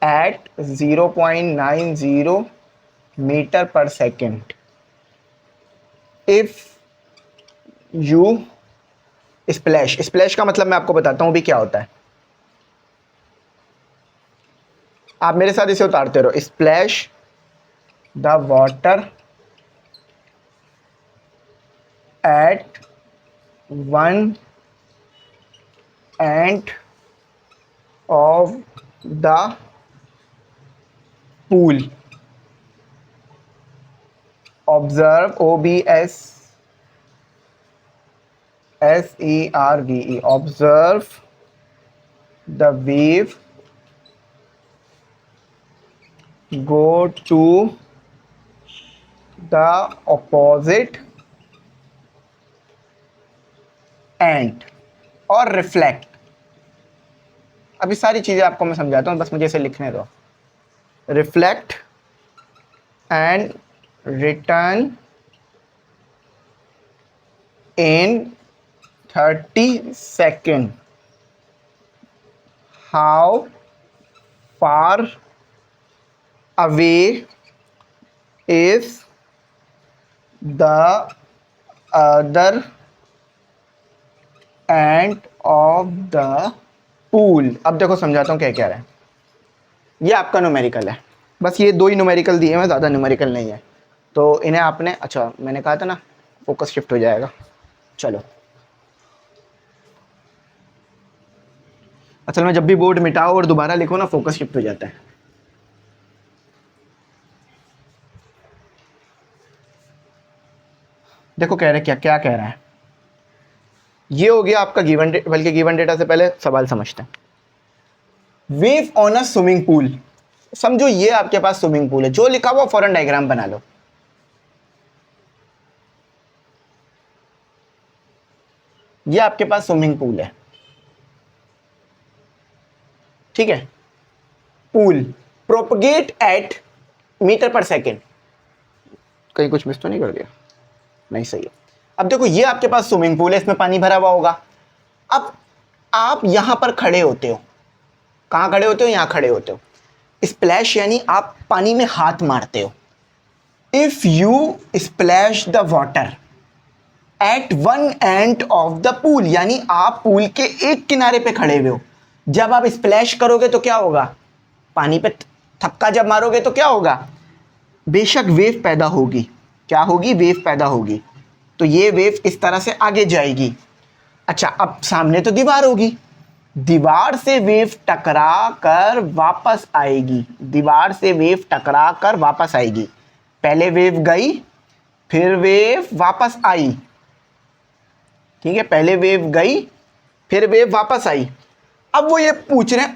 [SPEAKER 1] at 0.90 मीटर पर second if you splash. Splash का मतलब मैं आपको बताता हूं भी क्या होता है। आप मेरे साथ इसे उतारते रहो। Splash the water at one end of the pool. Observe, OBSERVE, observe the wave go to the opposite end और रिफ्लेक्ट। अभी सारी चीज़ें आपको मैं समझाता हूँ, बस मुझे इसे लिखने दो। Reflect and return in 30 second. How far away is the other end of the pool. अब देखो समझाता हूँ क्या कह रहा है। ये आपका न्यूमेरिकल है, बस ये दो ही न्यूमेरिकल दिए हैं, ज़्यादा न्यूमेरिकल नहीं है। तो इन्हें आपने, अच्छा मैंने कहा था ना फोकस शिफ्ट हो जाएगा। चलो, असल में जब भी बोर्ड मिटाओ और दोबारा लिखो ना, फोकस शिफ्ट हो जाता है। देखो कह रहे क्या क्या कह रहा है। ये हो गया आपका गिवन डेटा, बल्कि गिवन डेटा से पहले सवाल समझते हैं। Wave on a swimming pool. समझो ये आपके पास स्विमिंग पूल है, जो लिखा हुआ फौरन डायग्राम बना लो। ये आपके पास स्विमिंग पूल है, ठीक है। पूल प्रोपगेट एट मीटर पर सेकेंड। कहीं कुछ मिस तो नहीं कर दिया? नहीं, सही है। अब देखो ये आपके पास स्विमिंग पूल है, इसमें पानी भरा हुआ होगा। अब आप यहां पर खड़े होते हो, कहां खड़े होते हो? यहां खड़े होते हो। स्प्लैश यानी आप पानी में हाथ मारते हो। If you splash the water at one end of the pool, यानी आप पूल के एक किनारे पे खड़े हुए हो। जब आप स्प्लैश करोगे तो क्या होगा? पानी पे थक्का जब मारोगे तो क्या होगा? बेशक वेव पैदा होगी। क्या होगी? वेव पैदा होगी। तो ये वेव इस तरह से आगे जाएगी। अच्छा, अब सामने तो दीवार होगी, दीवार से वेव टकरा कर वापस आएगी। दीवार से वेव टकरा कर वापस आएगी। पहले वेव गई, फिर वेव वापस आई, ठीक है। पहले वेव गई, फिर वेव वापस आई। अब वो ये पूछ रहे हैं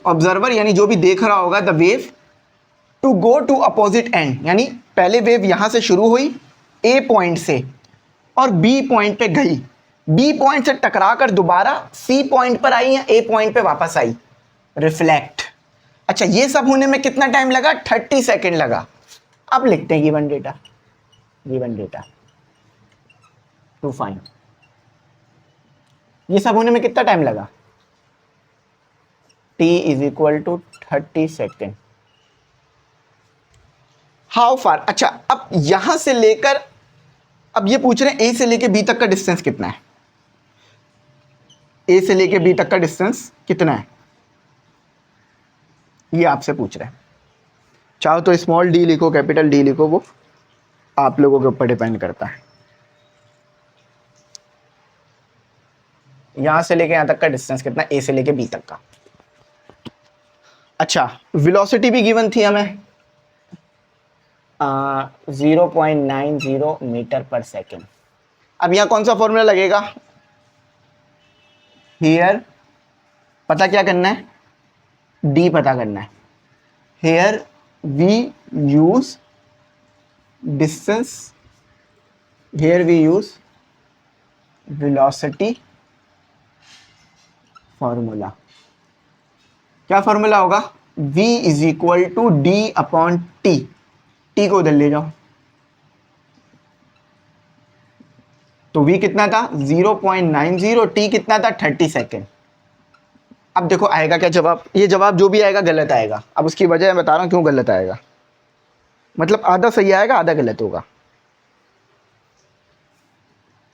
[SPEAKER 1] ऑब्जर्वर यानी जो भी देख रहा होगा, the wave to go to opposite end, यानी पहले वेव यहां से शुरू हुई ए पॉइंट से और बी पॉइंट पे गई, बी पॉइंट से टकरा कर दोबारा सी पॉइंट पर आई या ए पॉइंट पे वापस आई, रिफ्लेक्ट। अच्छा, ये सब होने में कितना टाइम लगा? 30 सेकेंड लगा। अब लिखते हैं गिवन डेटा टू फाइंड। ये सब होने में कितना टाइम लगा? t is equal to 30 second. How far? अच्छा, अब यहां से लेकर, अब ये पूछ रहे हैं ए से लेकर बी तक का डिस्टेंस कितना है? ए से लेकर बी तक का डिस्टेंस कितना है, ये आपसे पूछ रहे हैं। चाहो तो स्मॉल डी लिखो, कैपिटल डी लिखो, वो आप लोगों के ऊपर डिपेंड करता है। यहां से लेकर यहां तक का डिस्टेंस कितना, ए से लेकर बी तक का। अच्छा, वेलोसिटी भी गिवन थी हमें, 0.90 मीटर पर सेकेंड। अब यहां कौन सा फॉर्मूला लगेगा? हियर पता क्या करना है? डी पता करना है। Here we use distance, here we use velocity formula. क्या फॉर्मूला होगा? v is equal to D upon T. T को उधर ले जाओ, तो v कितना था? 0.90, टी कितना था? 30 सेकेंड। अब देखो आएगा क्या जवाब? ये जवाब जो भी आएगा गलत आएगा। अब उसकी वजह मैं बता रहा हूं क्यों गलत आएगा, मतलब आधा सही आएगा, आधा गलत होगा।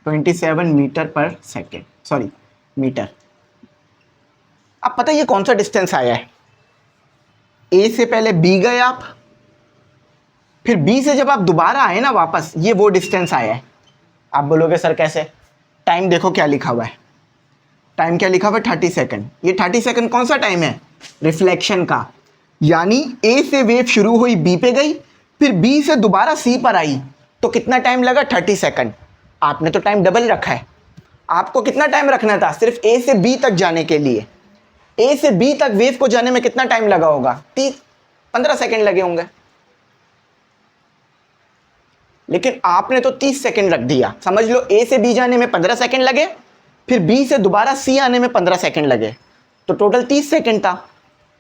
[SPEAKER 1] 27 मीटर पर सेकेंड, सॉरी मीटर। अब पता है ये कौन सा डिस्टेंस आया है? ए से पहले बी गए आप, फिर बी से जब आप दोबारा आए ना वापस, ये वो डिस्टेंस आया है। आप बोलोगे सर कैसे? टाइम देखो क्या लिखा हुआ है, टाइम क्या लिखा हुआ है? 30 सेकंड। ये 30 सेकंड कौन सा टाइम है? रिफ्लेक्शन का। यानी ए से वेव शुरू हुई, बी पे गई, फिर बी से दोबारा सी पर आई, तो कितना टाइम लगा? 30 सेकंड। आपने तो टाइम डबल रखा है। आपको कितना टाइम रखना था? सिर्फ ए से बी तक जाने के लिए। ए से बी तक वेव को जाने में कितना टाइम लगा होगा? 15 सेकंड लगे होंगे, लेकिन आपने तो 30 सेकंड रख दिया। समझ लो ए से बी जाने में 15 सेकंड लगे, फिर बी से दोबारा सी आने में 15 सेकंड लगे, तो टोटल 30 सेकंड था।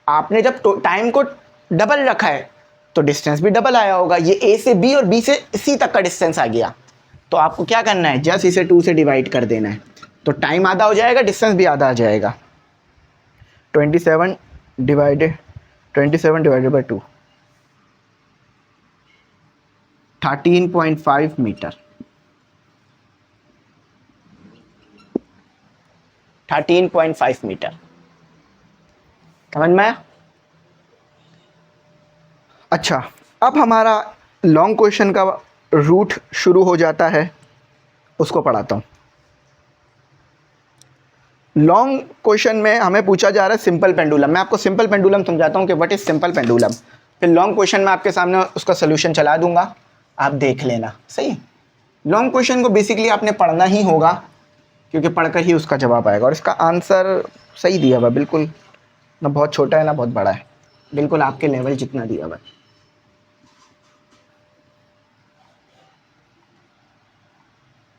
[SPEAKER 1] आपने जब टाइम को डबल रखा है तो डिस्टेंस भी डबल आया होगा। ये ए से बी और बी से सी तक का डिस्टेंस आ गया। तो आपको क्या करना है? जस्ट इसे 2 से डिवाइड कर देना है, तो टाइम आधा हो जाएगा, डिस्टेंस भी आधा आ जाएगा। 27 डिवाइडेड बाई 2, 13.5 मीटर, 13.5 मीटर। समझ में आया? अच्छा, अब हमारा लॉन्ग क्वेश्चन का रूट शुरू हो जाता है, उसको पढ़ाता हूँ। लॉन्ग क्वेश्चन में हमें पूछा जा रहा है सिंपल पेंडुलम। मैं आपको सिंपल पेंडुलम समझाता हूँ कि व्हाट इज सिंपल पेंडुलम। फिर लॉन्ग क्वेश्चन में आपके सामने उसका सोल्यूशन चला दूंगा, आप देख लेना। सही। लॉन्ग क्वेश्चन को बेसिकली आपने पढ़ना ही होगा, क्योंकि पढ़कर ही उसका जवाब आएगा। और इसका आंसर सही दिया हुआ, बिल्कुल ना बहुत छोटा है ना बहुत बड़ा है, बिल्कुल आपके लेवल जितना दिया हुआ है।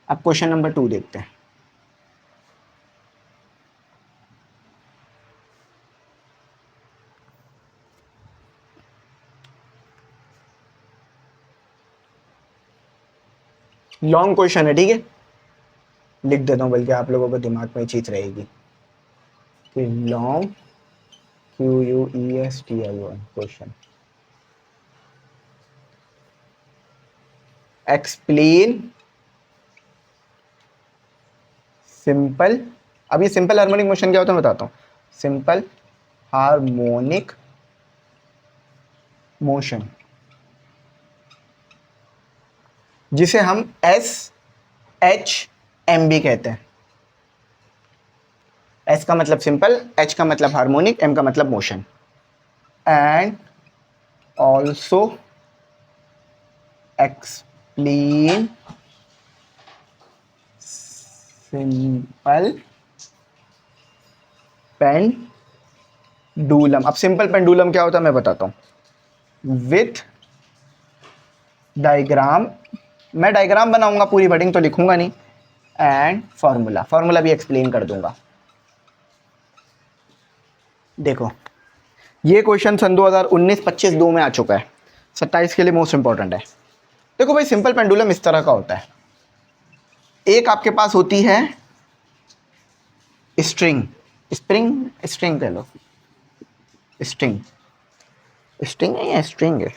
[SPEAKER 1] अब क्वेश्चन नंबर 2 देखते हैं। लॉन्ग क्वेश्चन है, ठीक है, लिख देता हूं, बल्कि आप लोगों को दिमाग में चीज रहेगी कि long QUESTION question, explain simple. अब ये सिंपल हार्मोनिक मोशन क्या होता है मैं बताता हूँ। सिंपल हार्मोनिक मोशन, जिसे हम SHM भी कहते हैं। S का मतलब सिंपल, H का मतलब हार्मोनिक, M का मतलब motion. And also explain simple pendulum. अब सिंपल पेंडुलम क्या होता है मैं बताता हूं, विथ डायग्राम। मैं डायग्राम बनाऊंगा, पूरी वर्डिंग तो लिखूंगा नहीं, एंड फॉर्मूला, फॉर्मूला भी एक्सप्लेन कर दूंगा। देखो, ये क्वेश्चन सन 2019-25 दो में आ चुका है, 27 के लिए मोस्ट इंपॉर्टेंट है। देखो भाई, सिंपल पेंडुलम इस तरह का होता है। एक आपके पास होती है स्ट्रिंग, स्ट्रिंग कह लो, स्ट्रिंग है या स्ट्रिंग है,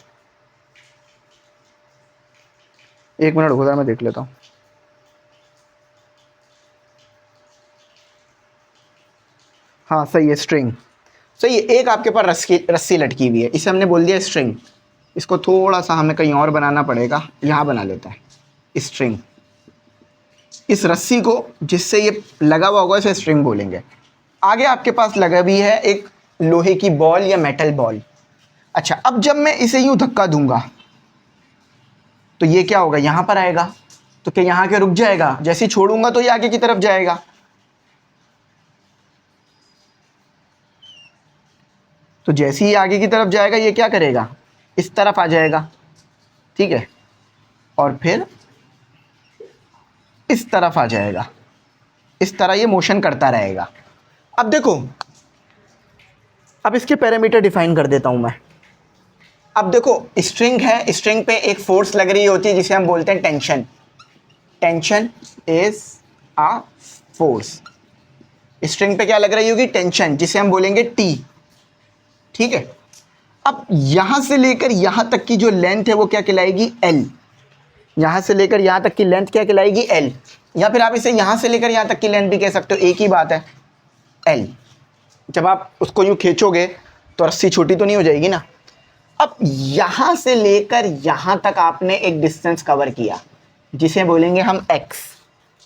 [SPEAKER 1] एक मिनट रुको, मैं देख लेता हूँ। हाँ सही है, स्ट्रिंग सही है। एक आपके पास रस्सी लटकी हुई है, इसे हमने बोल दिया स्ट्रिंग। इसको थोड़ा सा हमें कहीं और बनाना पड़ेगा, यहाँ बना लेता है स्ट्रिंग। इस रस्सी को जिससे ये लगा हुआ होगा इसे स्ट्रिंग बोलेंगे। आगे आपके पास लगा भी है एक लोहे की बॉल या मेटल बॉल। अच्छा, अब जब मैं इसे यूं धक्का दूंगा तो ये क्या होगा, यहां पर आएगा। तो क्या यहां के रुक जाएगा? जैसे ही छोड़ूंगा तो ये आगे की तरफ जाएगा। तो जैसे ही आगे की तरफ जाएगा ये क्या करेगा, इस तरफ आ जाएगा, ठीक है, और फिर इस तरफ आ जाएगा। इस तरह ये मोशन करता रहेगा। अब देखो, अब इसके पैरामीटर डिफाइन कर देता हूं मैं। अब देखो, स्ट्रिंग है, स्ट्रिंग पे एक फोर्स लग रही होती है जिसे हम बोलते हैं tension. Tension is a force. String पे क्या लग रही होगी, टेंशन, जिसे हम बोलेंगे टी, ठीक है। अब यहां से लेकर यहां तक की जो लेंथ है वो क्या कहलाएगी, एल। यहां से लेकर यहां तक की लेंथ क्या कहलाएगी, एल। या फिर आप इसे यहां से लेकर यहां तक की लेंथ भी कह सकते हो, एक ही बात है, एल। जब आप उसको यूं खींचोगे तो रस्सी छोटी तो नहीं हो जाएगी ना। अब यहां से लेकर यहां तक आपने एक डिस्टेंस कवर किया, जिसे बोलेंगे हम एक्स,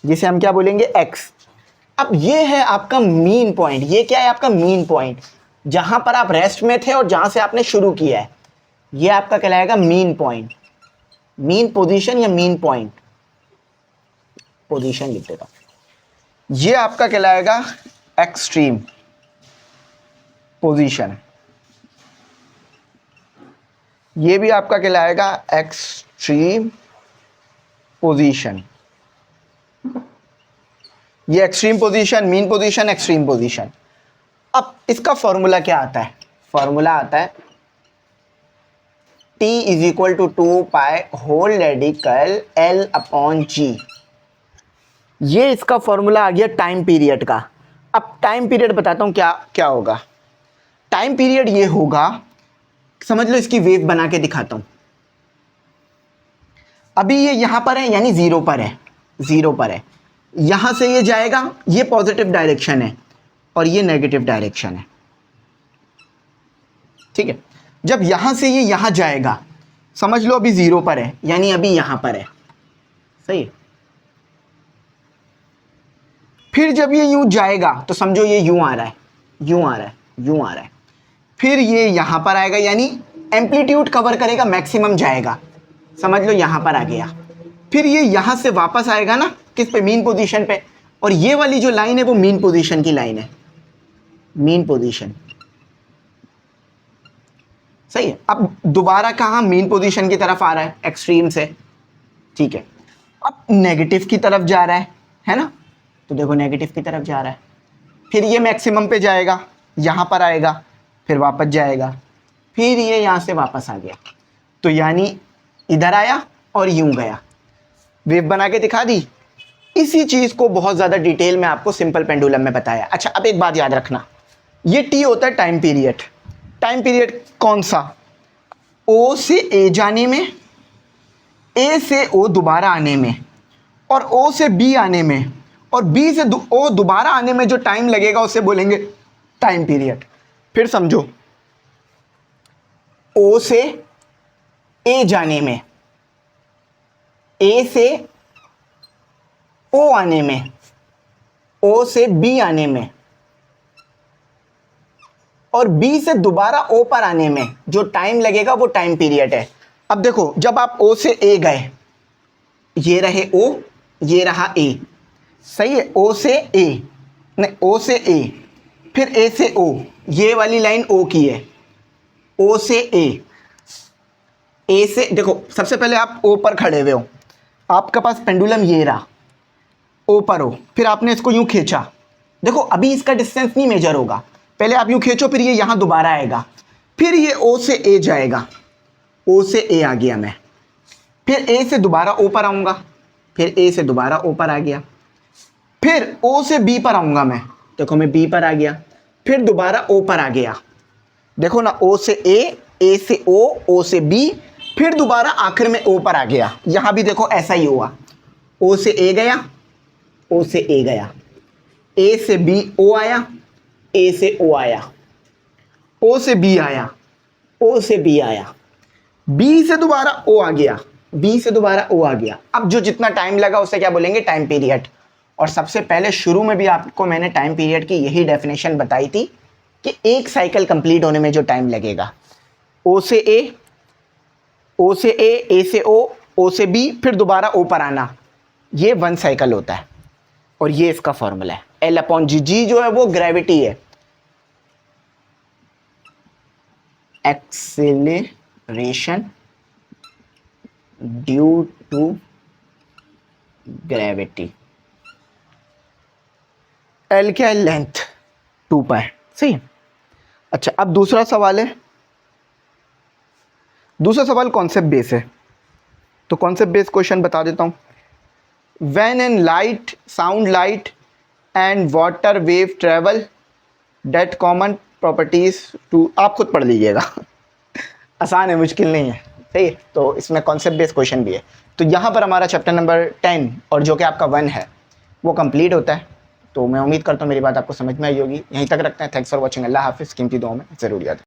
[SPEAKER 1] जिसे हम क्या बोलेंगे, एक्स। अब ये है आपका मीन पॉइंट। ये क्या है, आपका मीन पॉइंट, जहां पर आप रेस्ट में थे और जहां से आपने शुरू किया है, ये आपका कहलाएगा मीन पॉइंट। मीन पोजीशन या मीन पॉइंट, पोजीशन लिख देता हूं। ये आपका कहलाएगा एक्सट्रीम पोजीशन। ये भी आपका कहलाएगा एक्सट्रीम पोजीशन। ये extreme position, mean position, extreme position. अब इसका फॉर्मूला क्या आता है, फॉर्मूला आता है T is equal to 2 whole radical L upon G। ये इसका फॉर्मूला आ गया टाइम पीरियड का। अब टाइम पीरियड बताता हूं क्या क्या होगा। टाइम पीरियड ये होगा, समझ लो, इसकी वेव बना के दिखाता हूं। अभी ये यहाँ पर है यानी ज़ीरो पर है, ज़ीरो पर है। यहाँ से ये जाएगा, ये पॉजिटिव डायरेक्शन है और ये नेगेटिव डायरेक्शन है, ठीक है। जब यहाँ से ये यहाँ जाएगा, समझ लो अभी ज़ीरो पर है यानी अभी यहाँ पर है, सही है। फिर जब ये यूँ जाएगा तो समझो ये यूँ आ रहा है, यूँ आ रहा है, यूँ आ रहा है। फिर ये यहाँ पर आएगा यानी एम्पलीट्यूड कवर करेगा, मैक्सिमम जाएगा, समझ लो यहाँ पर आ गया। फिर ये यहाँ से वापस आएगा ना, किस पे, मीन पोजीशन पे, और ये वाली जो लाइन है वो मीन पोजीशन की लाइन है, मीन पोजीशन, सही है। अब दोबारा कहाँ, मीन पोजीशन की तरफ आ रहा है एक्सट्रीम से, ठीक है। अब नेगेटिव की तरफ जा रहा है ना, तो देखो नेगेटिव की तरफ जा रहा है। फिर ये मैक्सिमम पे जाएगा, यहाँ पर आएगा, फिर वापस जाएगा, फिर ये यहाँ से वापस आ गया, तो यानी इधर आया और यूं गया। वेव बना के दिखा दी। इसी चीज़ को बहुत ज़्यादा डिटेल में आपको सिंपल पेंडुलम में बताया। अच्छा, अब एक बात याद रखना, ये टी होता है टाइम पीरियड। टाइम पीरियड कौन सा, ओ से ए जाने में, ए से ओ दोबारा आने में, और ओ से बी आने में, और बी से ओ दोबारा आने में जो टाइम लगेगा उसे बोलेंगे टाइम पीरियड। फिर समझो, ओ से ए जाने में, ए से ओ आने में, ओ से बी आने में, और बी से दोबारा ओ पर आने में जो टाइम लगेगा वो टाइम पीरियड है। अब देखो, जब आप ओ से ए गए, ये रहे ओ, ये रहा ए, सही है। ओ से ए, नहीं, ओ से ए, फिर ए से ओ, ये वाली लाइन ओ की है, ओ से ए, ए से देखो, सबसे पहले आप ओ पर खड़े हुए हो, आपके पास पेंडुलम ये रहा, ओ पर हो, फिर आपने इसको यूं खींचा। देखो अभी इसका डिस्टेंस नहीं मेजर होगा, पहले आप यूं खींचो, फिर ये यहाँ दोबारा आएगा, फिर ये ओ से ए जाएगा, ओ से ए आ गया मैं, फिर ए से दोबारा ओ पर आऊँगा, फिर ए से दोबारा ओ पर आ गया, फिर ओ से बी पर आऊँगा मैं, देखो मैं बी पर आ गया, फिर दोबारा ओ पर आ गया, देखो ना, ओ से ए से ओ से बी, फिर दोबारा आखिर में ओ पर आ गया। यहाँ भी देखो ऐसा ही हुआ, ओ से ए गया, ओ से ए गया, ए से बी ओ आया, ए से ओ आया, ओ से बी आया, ओ से बी आया, बी से दोबारा ओ आ गया, बी से दोबारा ओ आ गया। अब जो जितना टाइम लगा उसे क्या बोलेंगे, टाइम पीरियड। और सबसे पहले शुरू में भी आपको मैंने टाइम पीरियड की यही डेफिनेशन बताई थी कि एक साइकिल कंप्लीट होने में जो टाइम लगेगा, ओ से ए, ओ से ए से ओ से बी, फिर दोबारा ओ पर आना, ये वन साइकिल होता है। और ये इसका फॉर्मूला है, L/G। जी जो है वो ग्रेविटी है, acceleration due to gravity. L क्या है, लेंथ, 2 पाई, सही। अच्छा, अब दूसरा सवाल है, दूसरा सवाल कॉन्सेप्ट बेस है, तो कॉन्सेप्ट बेस क्वेश्चन बता देता हूँ। When an light, sound light and water wave travel that common properties to, आप खुद पढ़ लीजिएगा आसान है, मुश्किल नहीं है, सही है। तो इसमें कॉन्सेप्ट बेस क्वेश्चन भी है। तो यहाँ पर हमारा चैप्टर नंबर 10 और जो कि आपका 1 है वो कंप्लीट होता है। तो मैं उम्मीद करता हूँ मेरी बात आपको समझ में आई होगी। यहीं तक रखते हैं। Thanks for watching. अल्लाह हाफिज़। कीमती दुआओं में ज़रूर याद